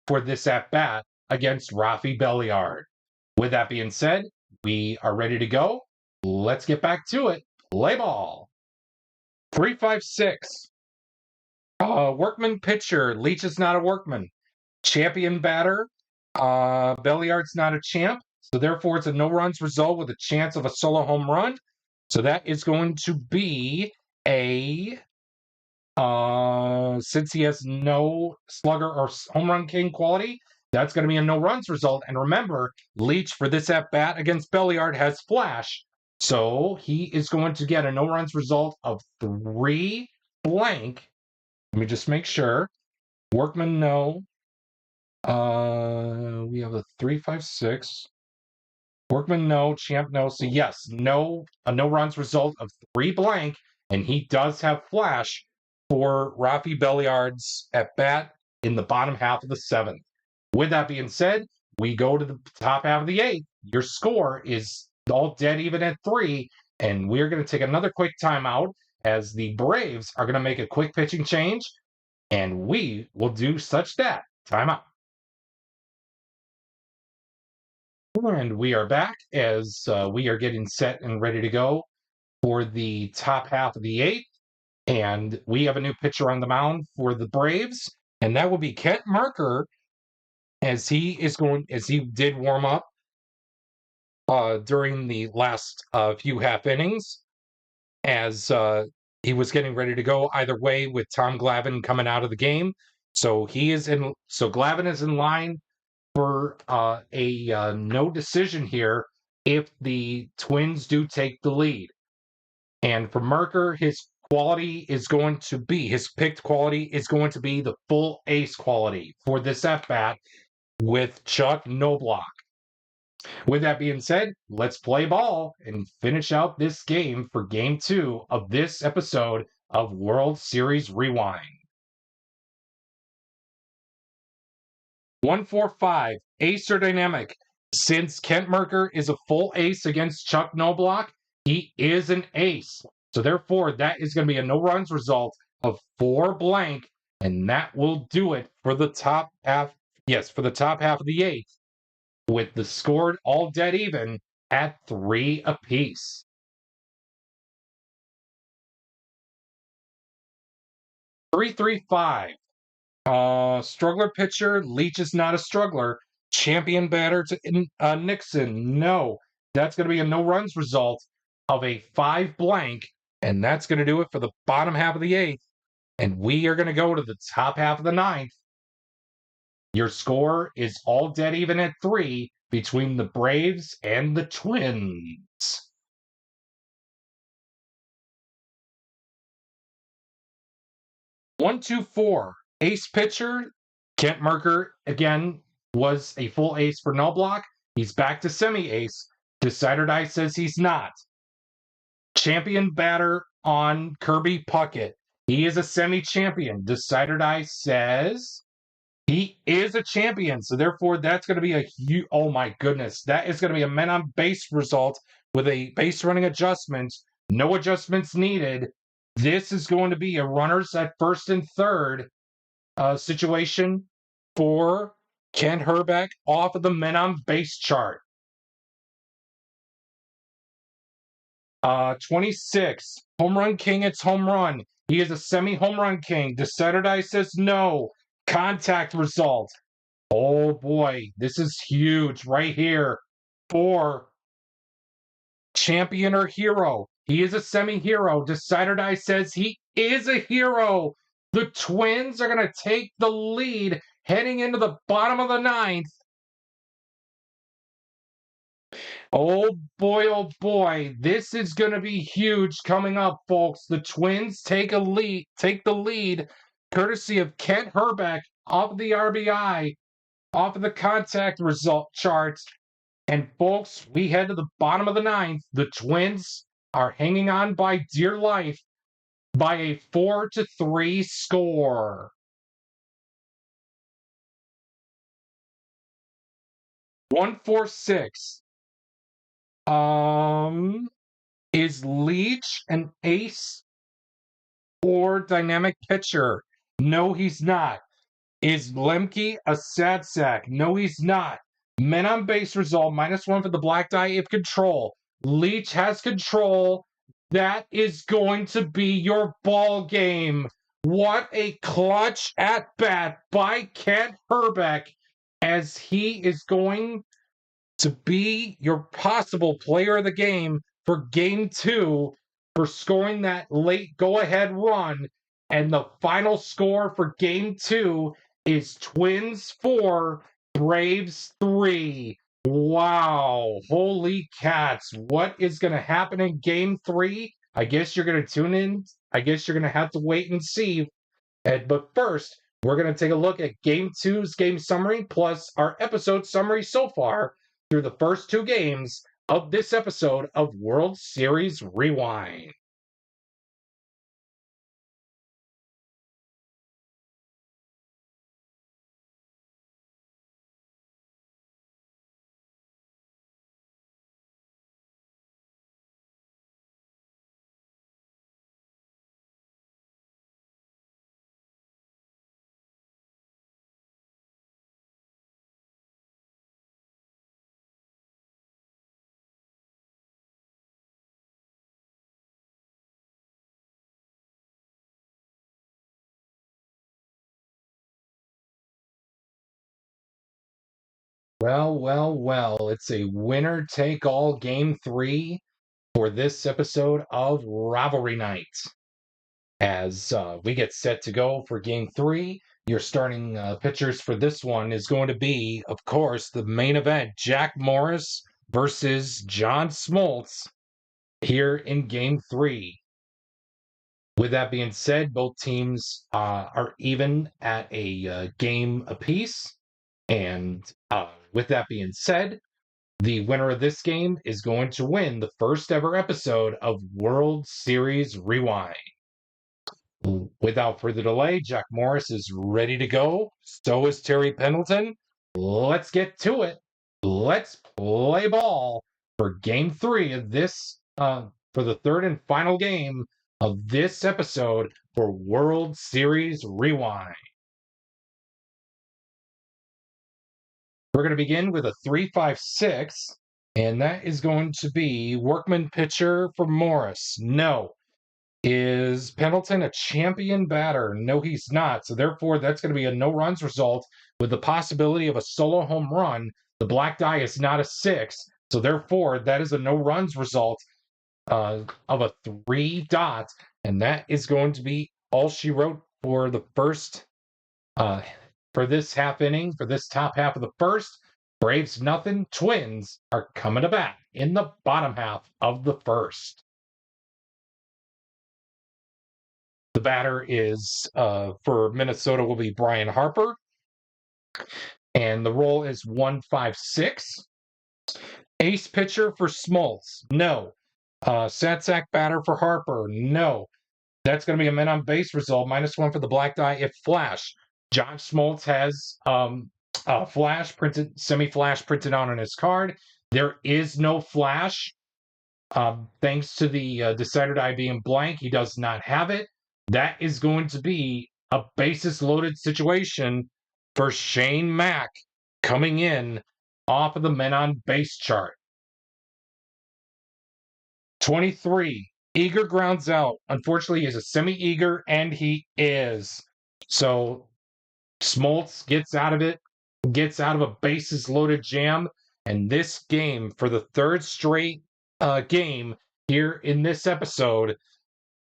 this at bat against Rafi Belliard. With that being said, we are ready to go. Let's get back to it. Play ball. 3-5-6. Workman pitcher. Leach is not a workman. Champion batter. Belliard's not a champ. So therefore, it's a no runs result with a chance of a solo home run. So that is going to be a since he has no slugger or home run king quality, that's going to be a no runs result. And remember, Leach for this at bat against Belliard has flash. So he is going to get a no runs result of 3 blank. Let me just make sure. Workman, no. We have a 3-5-6. Workman, no. Champ, no. So yes, a no runs result of 3 blank, and he does have flash for Rafi Belliard's at bat in the bottom half of the 7th. With that being said, we go to the top half of the 8th. Your score is all dead even at 3, and we're going to take another quick timeout as the Braves are going to make a quick pitching change, and we will do such that. Timeout. And we are back as we are getting set and ready to go for the top half of the eighth. And we have a new pitcher on the mound for the Braves, and that will be Kent Mercker, as he did warm up during the last few half innings, as he was getting ready to go either way with Tom Glavine coming out of the game. So Glavine is in line for a no decision here if the Twins do take the lead. And for Mercker, his picked quality is going to be the full ace quality for this at bat with Chuck Knobloch. With that being said, let's play ball and finish out this game for game 2 of this episode of World Series Rewind. 145, ace or dynamic. Since Kent Mercker is a full ace against Chuck Knobloch, he is an ace. So therefore, that is going to be a no runs result of 4 blank, and that will do it for the top half. Yes, for the top half of the eighth, with the score all dead even at 3 apiece. .335. Struggler pitcher. Leach is not a struggler. Champion batter to Nixon. No. That's going to be a no runs result of a 5 blank. And that's going to do it for the bottom half of the eighth. And we are going to go to the top half of the ninth. Your score is all dead even at 3 between the Braves and the Twins. One, 2, 4. Ace pitcher. Kent Mercker, again, was a full ace for Knobloch. He's back to semi-ace. Decider Die says he's not. Champion batter on Kirby Puckett. He is a semi-champion. Decider Die says he is a champion. So therefore, that's going to be a huge, oh my goodness. That is going to be a men on base result with a base running adjustment. No adjustments needed. This is going to be a runners at first and third situation for Kent Hrbek off of the men on base chart. 26, home run king, it's home run. He is a semi-home run king. Decider Die says no. Contact result. Oh boy, this is huge right here for champion or hero. He is a semi-hero. Decider Die says he is a hero. The Twins are going to take the lead heading into the bottom of the ninth. Oh boy, this is going to be huge coming up, folks. The Twins take the lead, courtesy of Kent Hrbek off of the RBI, off of the contact result charts. And folks, we head to the bottom of the ninth. The Twins are hanging on by dear life by a 4-3 score. 146. Is Leach an ace or dynamic pitcher? No, he's not. Is Lemke a sad sack? No, he's not. Men on base result, -1 for the black die if control. Leach has control. That is going to be your ball game. What a clutch at bat by Kent Hrbek, as he is going to be your possible player of the game for game 2 for scoring that late go-ahead run. And the final score for game 2 is Twins 4, Braves 3. Wow. Holy cats. What is going to happen in game 3? I guess you're going to tune in. I guess you're going to have to wait and see. But first, we're going to take a look at game 2's game summary plus our episode summary so far through the first 2 games of this episode of World Series Rewind. Well. It's a winner take all game three for this episode of Rivalry Night. As we get set to go for game three, your starting pitchers for this one is going to be, of course, the main event Jack Morris versus John Smoltz here in game three. With that being said, both teams are even at a game apiece. And with that being said, the winner of this game is going to win the first ever episode of World Series Rewind. Without further delay, Jack Morris is ready to go. So is Terry Pendleton. Let's get to it. Let's play ball for game three of this, for the third and final game of this episode for World Series Rewind. We're going to begin with a 3-5-6, and that is going to be Workman pitcher for Morris. No. Is Pendleton a champion batter? No, he's not. So therefore, that's going to be a no runs result with the possibility of a solo home run. The black die is not a 6. So therefore, that is a no runs result of a 3 dot. And that is going to be all she wrote for the first for this half inning, for this top half of the first. Braves nothing, Twins are coming to bat in the bottom half of the first. The batter is for Minnesota will be Brian Harper, and the role is 1-5-6. Ace pitcher for Smoltz, no. Satsack batter for Harper, no. That's going to be a men on base result, -1 for the black die if flash. John Smoltz has flash printed, semi-flash printed out on his card. There is no flash. Thanks to the decider die being blank, he does not have it. That is going to be a bases loaded situation for Shane Mack coming in off of the men on base chart. 23. Eager grounds out. Unfortunately, he's a semi-eager, and he is. So Smoltz gets out of it, gets out of a bases loaded jam, and this game, for the third straight game here in this episode,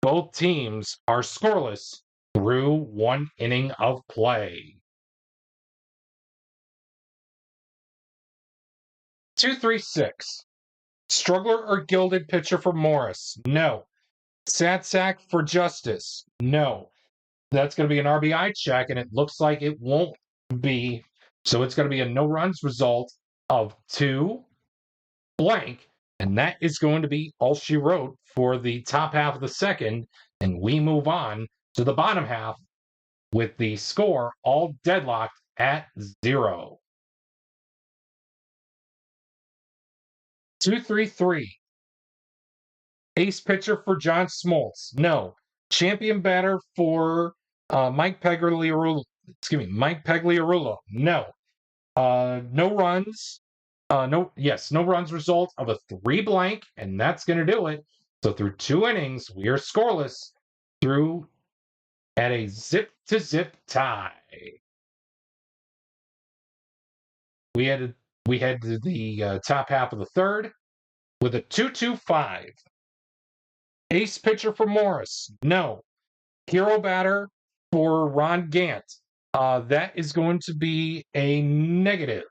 both teams are scoreless through one inning of play. 2-3-6. Struggler or gilded pitcher for Morris? No. Satsack for Justice? No. That's going to be an RBI check, and it looks like it won't be. So it's going to be a no runs result of 2 blank, and that is going to be all she wrote for the top half of the second. And we move on to the bottom half with the score all deadlocked at 0. 2-3-3. Ace pitcher for John Smoltz? No. Champion batter for Mike Pagliarulo? Mike Pagliarulo? No. No runs. No runs result of a 3 blank, and that's going to do it. So through 2 innings, we are scoreless through at a zip-to-zip tie. We head to the top half of the third with a 2-2-5. Ace pitcher for Morris? No. Hero batter for Ron Gant? That is going to be a negative.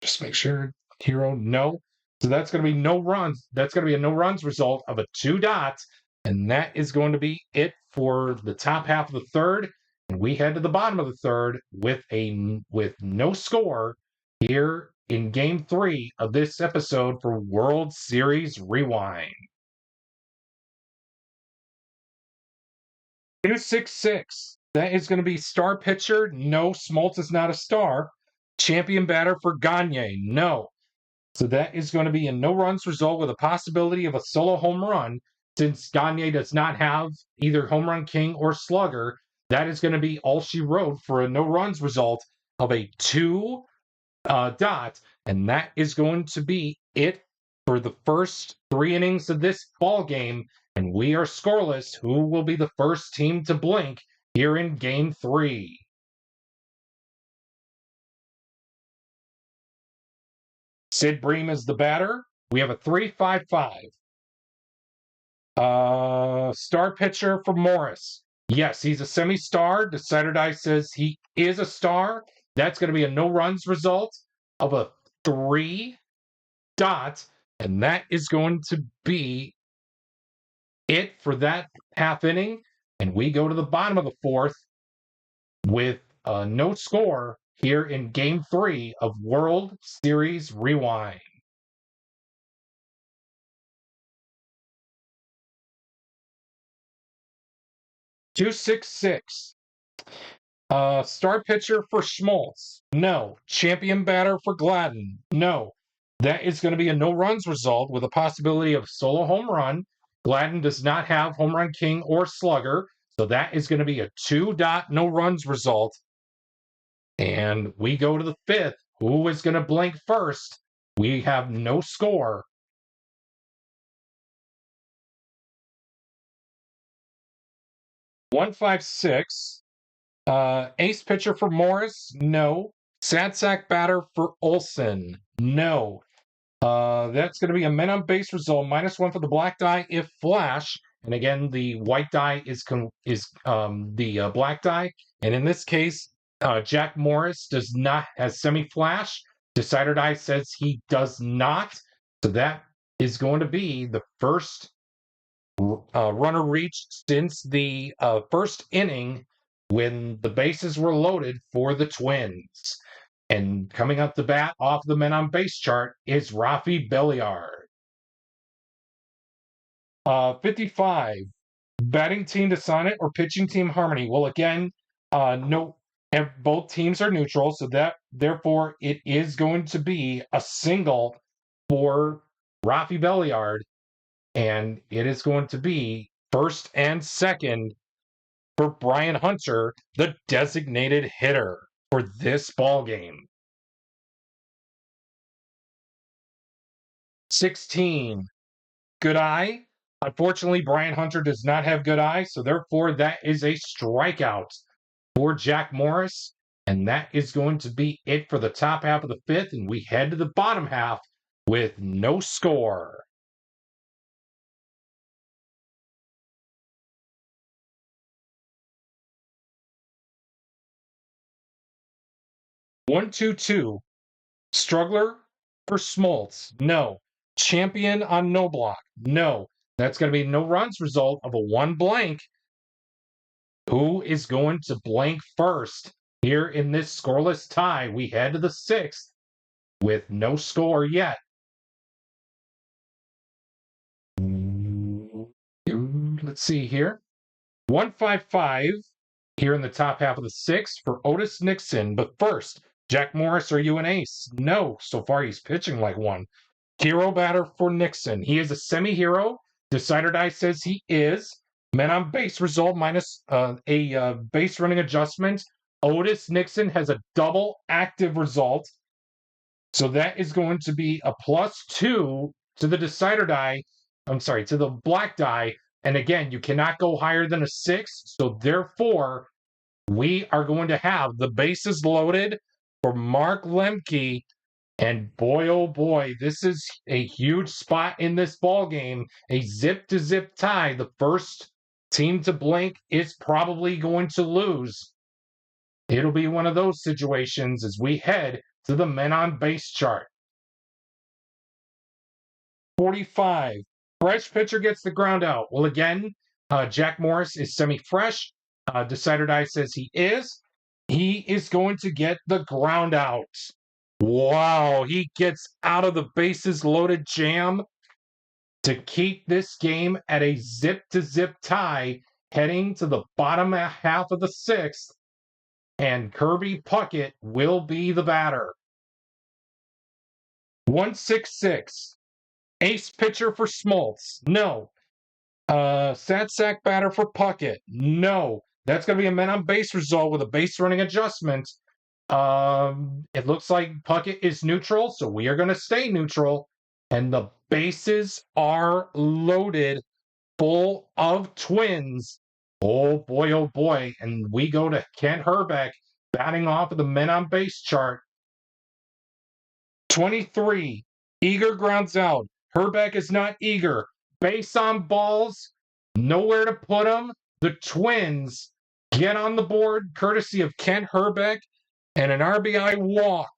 Just make sure. Hero, no. So that's going to be no runs. That's going to be a no runs result of a 2 dots. And that is going to be it for the top half of the third. And we head to the bottom of the third with no score here in game 3 of this episode for World Series Rewind. 2-6-6. That is going to be star pitcher. No, Smoltz is not a star. Champion batter for Gagne. No. So that is going to be a no runs result with a possibility of a solo home run. Since Gagne does not have either home run king or slugger, that is going to be all she wrote for a no runs result of a 2 dot. And that is going to be it for the first 3 innings of this ball game. And we are scoreless. Who will be the first team to blink here in game 3? Sid Bream is the batter. We have a 3.55. Star pitcher for Morris. Yes, he's a semi-star. Decider Die says he is a star. That's going to be a no runs result of a 3 dot, and that is going to be it for that half inning. And we go to the bottom of the fourth with no score here in Game 3 of World Series Rewind. .266. Star pitcher for Schmaltz. No. Champion batter for Gladden. No. That is going to be a no runs result with a possibility of solo home run. Gladden does not have home run king or slugger, so that is going to be a 2 dot no runs result. And we go to the fifth. Who is going to blink first? We have no score. .156. Ace pitcher for Morris? No. Sad sack batter for Olson? No. That's going to be a men on base result, -1 for the black die if flash. And again, the white die is the black die. And in this case, Jack Morris does not has semi-flash. Decider Die says he does not. So that is going to be the first runner reached since the first inning when the bases were loaded for the Twins. And coming up the bat off the men on base chart is Rafi Belliard. 55. Batting team to sign it or pitching team harmony? Well, again, no, both teams are neutral, so that therefore it is going to be a single for Rafi Belliard, and it is going to be first and second for Brian Hunter, the designated hitter for this ball game. 16. Good eye. Unfortunately, Brian Hunter does not have good eye, so therefore that is a strikeout for Jack Morris, and that is going to be it for the top half of the fifth, and we head to the bottom half with no score. .122. Struggler for Smoltz? No. Champion on no block? No. That's going to be no runs result of a 1 blank. Who is going to blank first? Here in this scoreless tie, we head to the sixth with no score yet. Let's see here. .155 here in the top half of the sixth for Otis Nixon. But first, Jack Morris, are you an ace? No. So far, he's pitching like one. Hero batter for Nixon. He is a semi-hero. Decider Die says he is. Men on base result minus a base running adjustment. Otis Nixon has a double active result. So that is going to be a +2 to the Decider Die. I'm sorry, to the black die. And again, you cannot go higher than a 6. So therefore, we are going to have the bases loaded for Mark Lemke. And boy, oh boy, this is a huge spot in this ball game. A zip-to-zip tie. The first team to blink is probably going to lose. It'll be one of those situations as we head to the men on base chart. 45. Fresh pitcher gets the ground out. Well, again, Jack Morris is semi-fresh. Decider Die says he is. He is going to get the ground out. Wow, he gets out of the bases loaded jam to keep this game at a zip-to-zip tie heading to the bottom half of the sixth, and Kirby Puckett will be the batter. .166. Ace pitcher for Smoltz? No. Sad sack batter for Puckett? No. That's going to be a men on base result with a base running adjustment. It looks like Puckett is neutral, so we are going to stay neutral. And the bases are loaded full of Twins. Oh boy. And we go to Kent Hrbek batting off of the men on base chart. 23. Eager grounds out. Hrbek is not eager. Base on balls, nowhere to put them. The Twins get on the board courtesy of Kent Hrbek and an RBI walk.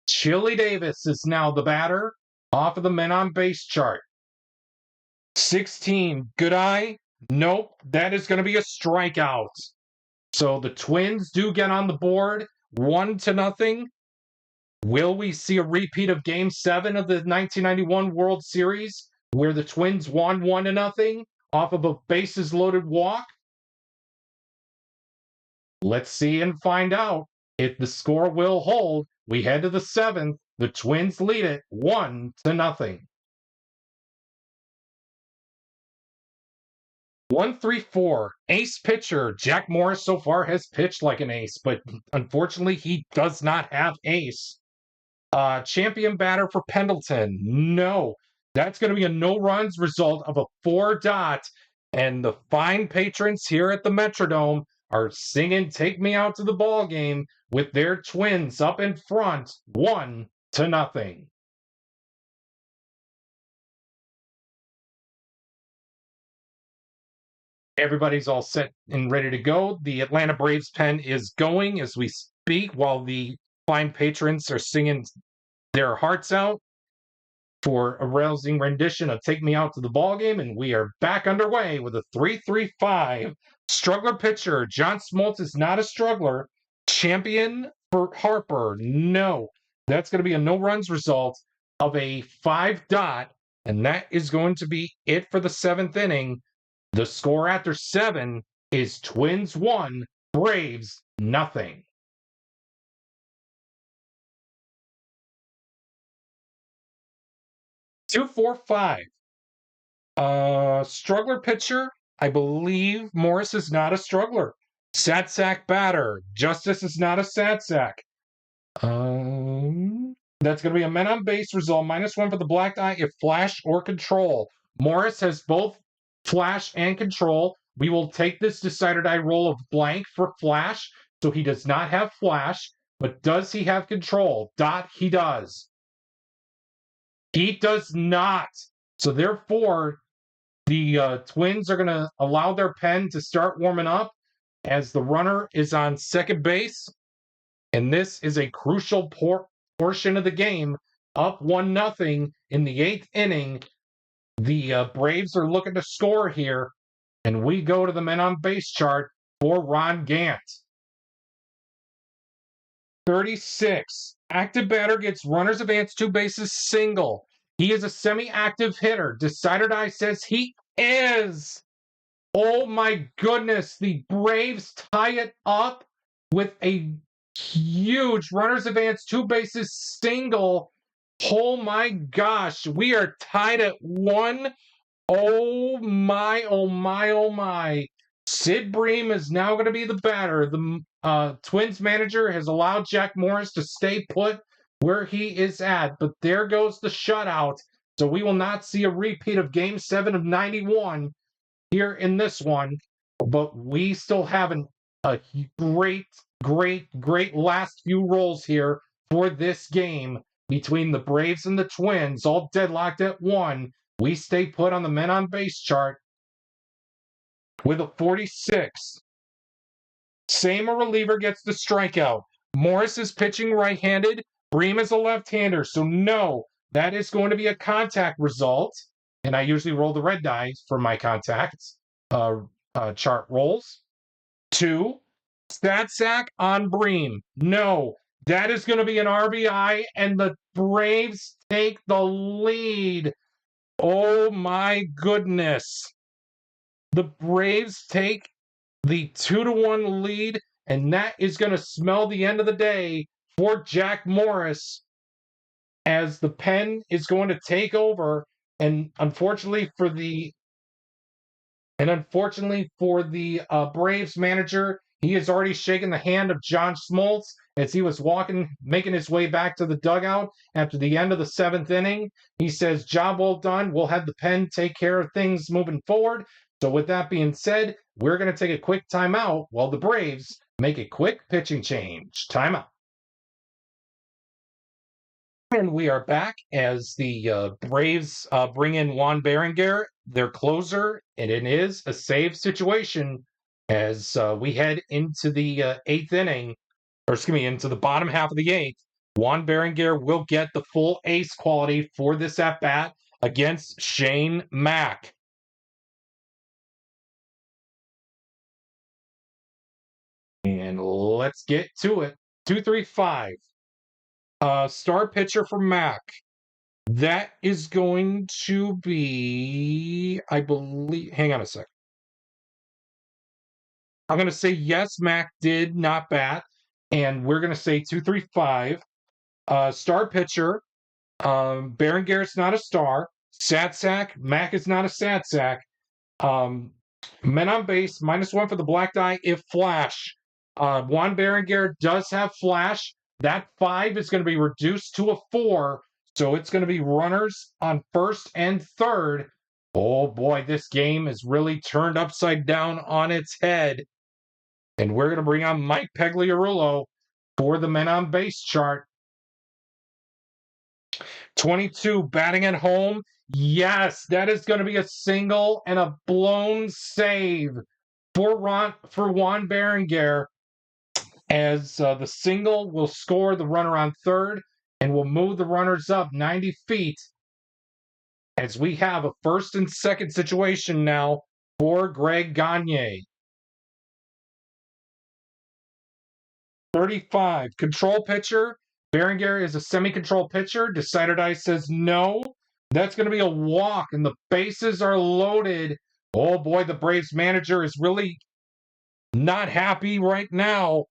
Chili Davis is now the batter off of the men on base chart. 16, good eye. Nope, that is going to be a strikeout. So the Twins do get on the board, 1-0. Will we see a repeat of Game 7 of the 1991 World Series where the Twins won 1-0 off of a bases loaded walk? Let's see and find out. If the score will hold, we head to the 7th. The Twins lead it 1-0. 1-3-4. Ace pitcher. Jack Morris so far has pitched like an ace, but unfortunately he does not have ace. Champion batter for Pendleton. No. That's going to be a no runs result of a 4-dot. And the fine patrons here at the Metrodome are singing Take Me Out to the Ball Game with their Twins up in front 1-0. Everybody's all set and ready to go. The Atlanta Braves pen is going as we speak while the fine patrons are singing their hearts out for a rousing rendition of Take Me Out to the Ball Game, and we are back underway with a 3-3-5. Struggler pitcher, John Smoltz is not a struggler. Champion for Harper, no. That's going to be a no-runs result of a 5-dot, and that is going to be it for the 7th inning. The score after 7 is Twins 1, Braves nothing. Two, 4, 5. Struggler pitcher, I believe Morris is not a struggler. Sat sack batter, Justice is not a sat sack. That's going to be a men on base result, -1 for the black eye if flash or control. Morris has both flash and control. We will take this decided eye roll of blank for flash, so he does not have flash, but does he have control? Dot, he does. He does not. So therefore, the Twins are going to allow their pen to start warming up as the runner is on second base. And this is a crucial portion of the game. Up 1-0 in the 8th inning. The Braves are looking to score here. And we go to the men on base chart for Ron Gant. 36. Active batter gets runners advance 2 bases single. He is a semi-active hitter. Decided eye says he is. Oh my goodness. The Braves tie it up with a huge runners advance 2 bases single. Oh my gosh. We are tied at 1. Oh my, oh my, oh my. Sid Bream is now going to be the batter. The Twins manager has allowed Jack Morris to stay put where he is at, but there goes the shutout. So we will not see a repeat of Game 7 of 91 here in this one, but we still have a great last few rolls here for this game between the Braves and the Twins, all deadlocked at 1. We stay put on the men on base chart with a 46. Same reliever gets the strikeout. Morris is pitching right-handed. Bream is a left-hander. So no, that is going to be a contact result. And I usually roll the red dice for my contacts chart rolls. 2, stat sack on Bream. No, that is going to be an RBI, and the Braves take the lead. Oh my goodness. The Braves take the 2-1 lead, and that is going to smell the end of the day for Jack Morris as the pen is going to take over. And unfortunately for the Braves manager, he has already shaken the hand of John Smoltz as he was making his way back to the dugout after the end of the 7th inning. He says, job well done. We'll have the pen take care of things moving forward. So with that being said, we're going to take a quick timeout while the Braves make a quick pitching change. Timeout. And we are back as the Braves bring in Juan Berenguer, their closer, and it is a save situation as we head into the eighth inning, or excuse me, into the bottom half of the eighth. Juan Berenguer will get the full ace quality for this at bat against Shane Mack. And let's get to it. 2-3-5. Star pitcher for Mack. That is going to be, I believe, hang on a sec. I'm going to say yes, Mack did not bat. And we're going to say 2-3-5. Star pitcher. Berenguer's not a star. Sad sack. Mack is not a sad sack. Men on base, -1 for the black die if flash. Juan Berenguer does have flash. That 5 is going to be reduced to a 4. So it's going to be runners on first and third. Oh boy, this game is really turned upside down on its head. And we're going to bring on Mike Pagliarulo for the men on base chart. 22 batting at home. Yes, that is going to be a single and a blown save for Juan Berenguer, as the single will score the runner on third and will move the runners up 90 feet as we have a first and second situation now for Greg Gagne. 35, control pitcher. Berenguer is a semi-control pitcher. Decided Ice says no. That's going to be a walk, and the bases are loaded. Oh boy, the Braves manager is really not happy right now.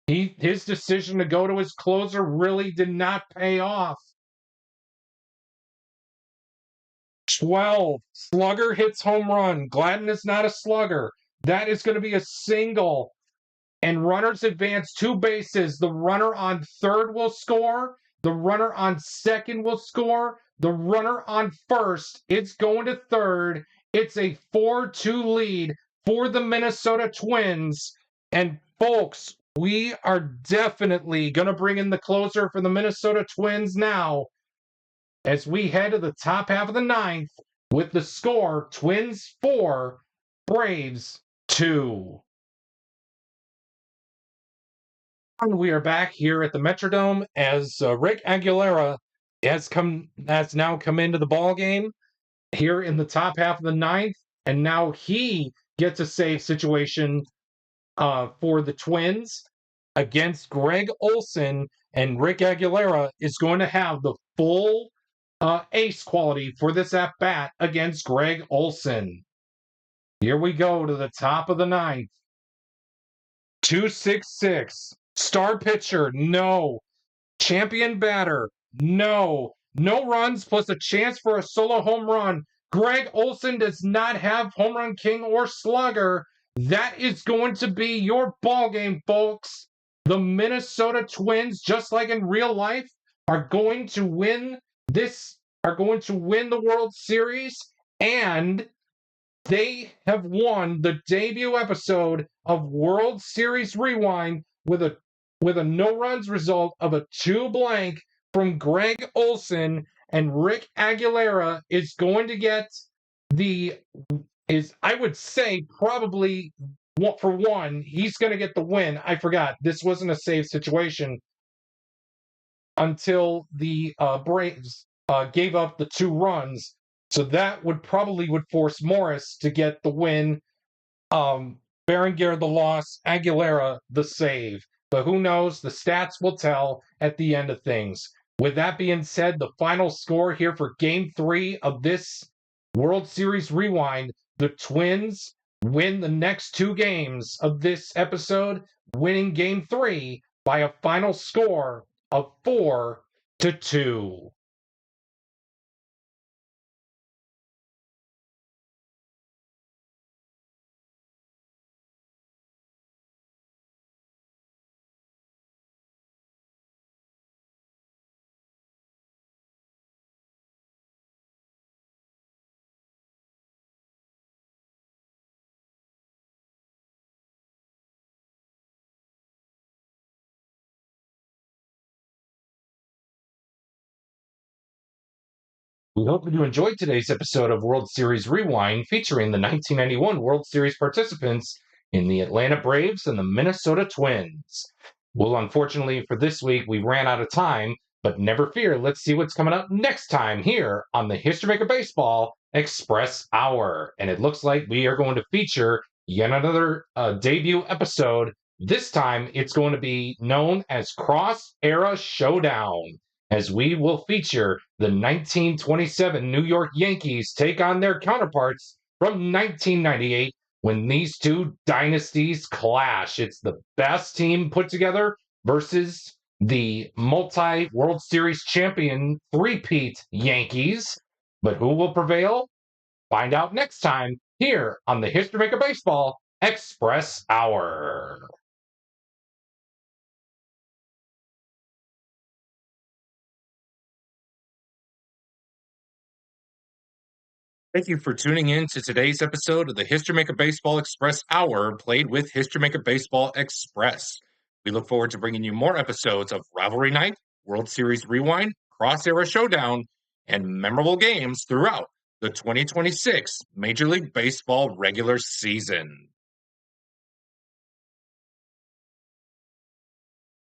His decision to go to his closer really did not pay off. 12, slugger hits home run. Gladden is not a slugger. That is going to be a single. And runners advance 2 bases. The runner on third will score. The runner on second will score. The runner on first, it's going to third. It's a 4-2 lead for the Minnesota Twins. And folks, we are definitely going to bring in the closer for the Minnesota Twins now as we head to the top half of the ninth with the score Twins 4, Braves 2. And we are back here at the Metrodome as Rick Aguilera has now come into the ball game here in the top half of the ninth, and now he gets a save situation for the Twins against Greg Olson, and Rick Aguilera is going to have the full ace quality for this at bat against Greg Olson. Here we go to the top of the ninth. 2-6-6. Star pitcher, no. Champion batter, no. No runs plus a chance for a solo home run. Greg Olson does not have home run king or slugger. That is going to be your ball game, folks. The Minnesota Twins, just like in real life, are going to win the World Series, and they have won the debut episode of World Series Rewind with a no-runs result of a 2-blank from Greg Olson, and Rick Aguilera is going to get I would say probably for one, he's going to get the win. I forgot, this wasn't a save situation until the Braves gave up the 2 runs. So that would force Morris to get the win. Berenguer the loss, Aguilera the save. But who knows? The stats will tell at the end of things. With that being said, the final score here for Game 3 of this World Series Rewind, the Twins win the next 2 games of this episode, winning Game 3 by a final score of 4-2. We hope that you enjoyed today's episode of World Series Rewind featuring the 1991 World Series participants in the Atlanta Braves and the Minnesota Twins. Well, unfortunately for this week, we ran out of time, but never fear. Let's see what's coming up next time here on the History Maker Baseball Express Hour. And it looks like we are going to feature yet another debut episode. This time, it's going to be known as Cross Era Showdown, as we will feature the 1927 New York Yankees take on their counterparts from 1998 when these two dynasties clash. It's the best team put together versus the multi World Series champion three-peat Yankees. But who will prevail? Find out next time here on the History Maker Baseball Express Hour. Thank you for tuning in to today's episode of the History Maker Baseball Express Hour, played with History Maker Baseball Express. We look forward to bringing you more episodes of Rivalry Night, World Series Rewind, Cross Era Showdown, and memorable games throughout the 2026 Major League Baseball regular season.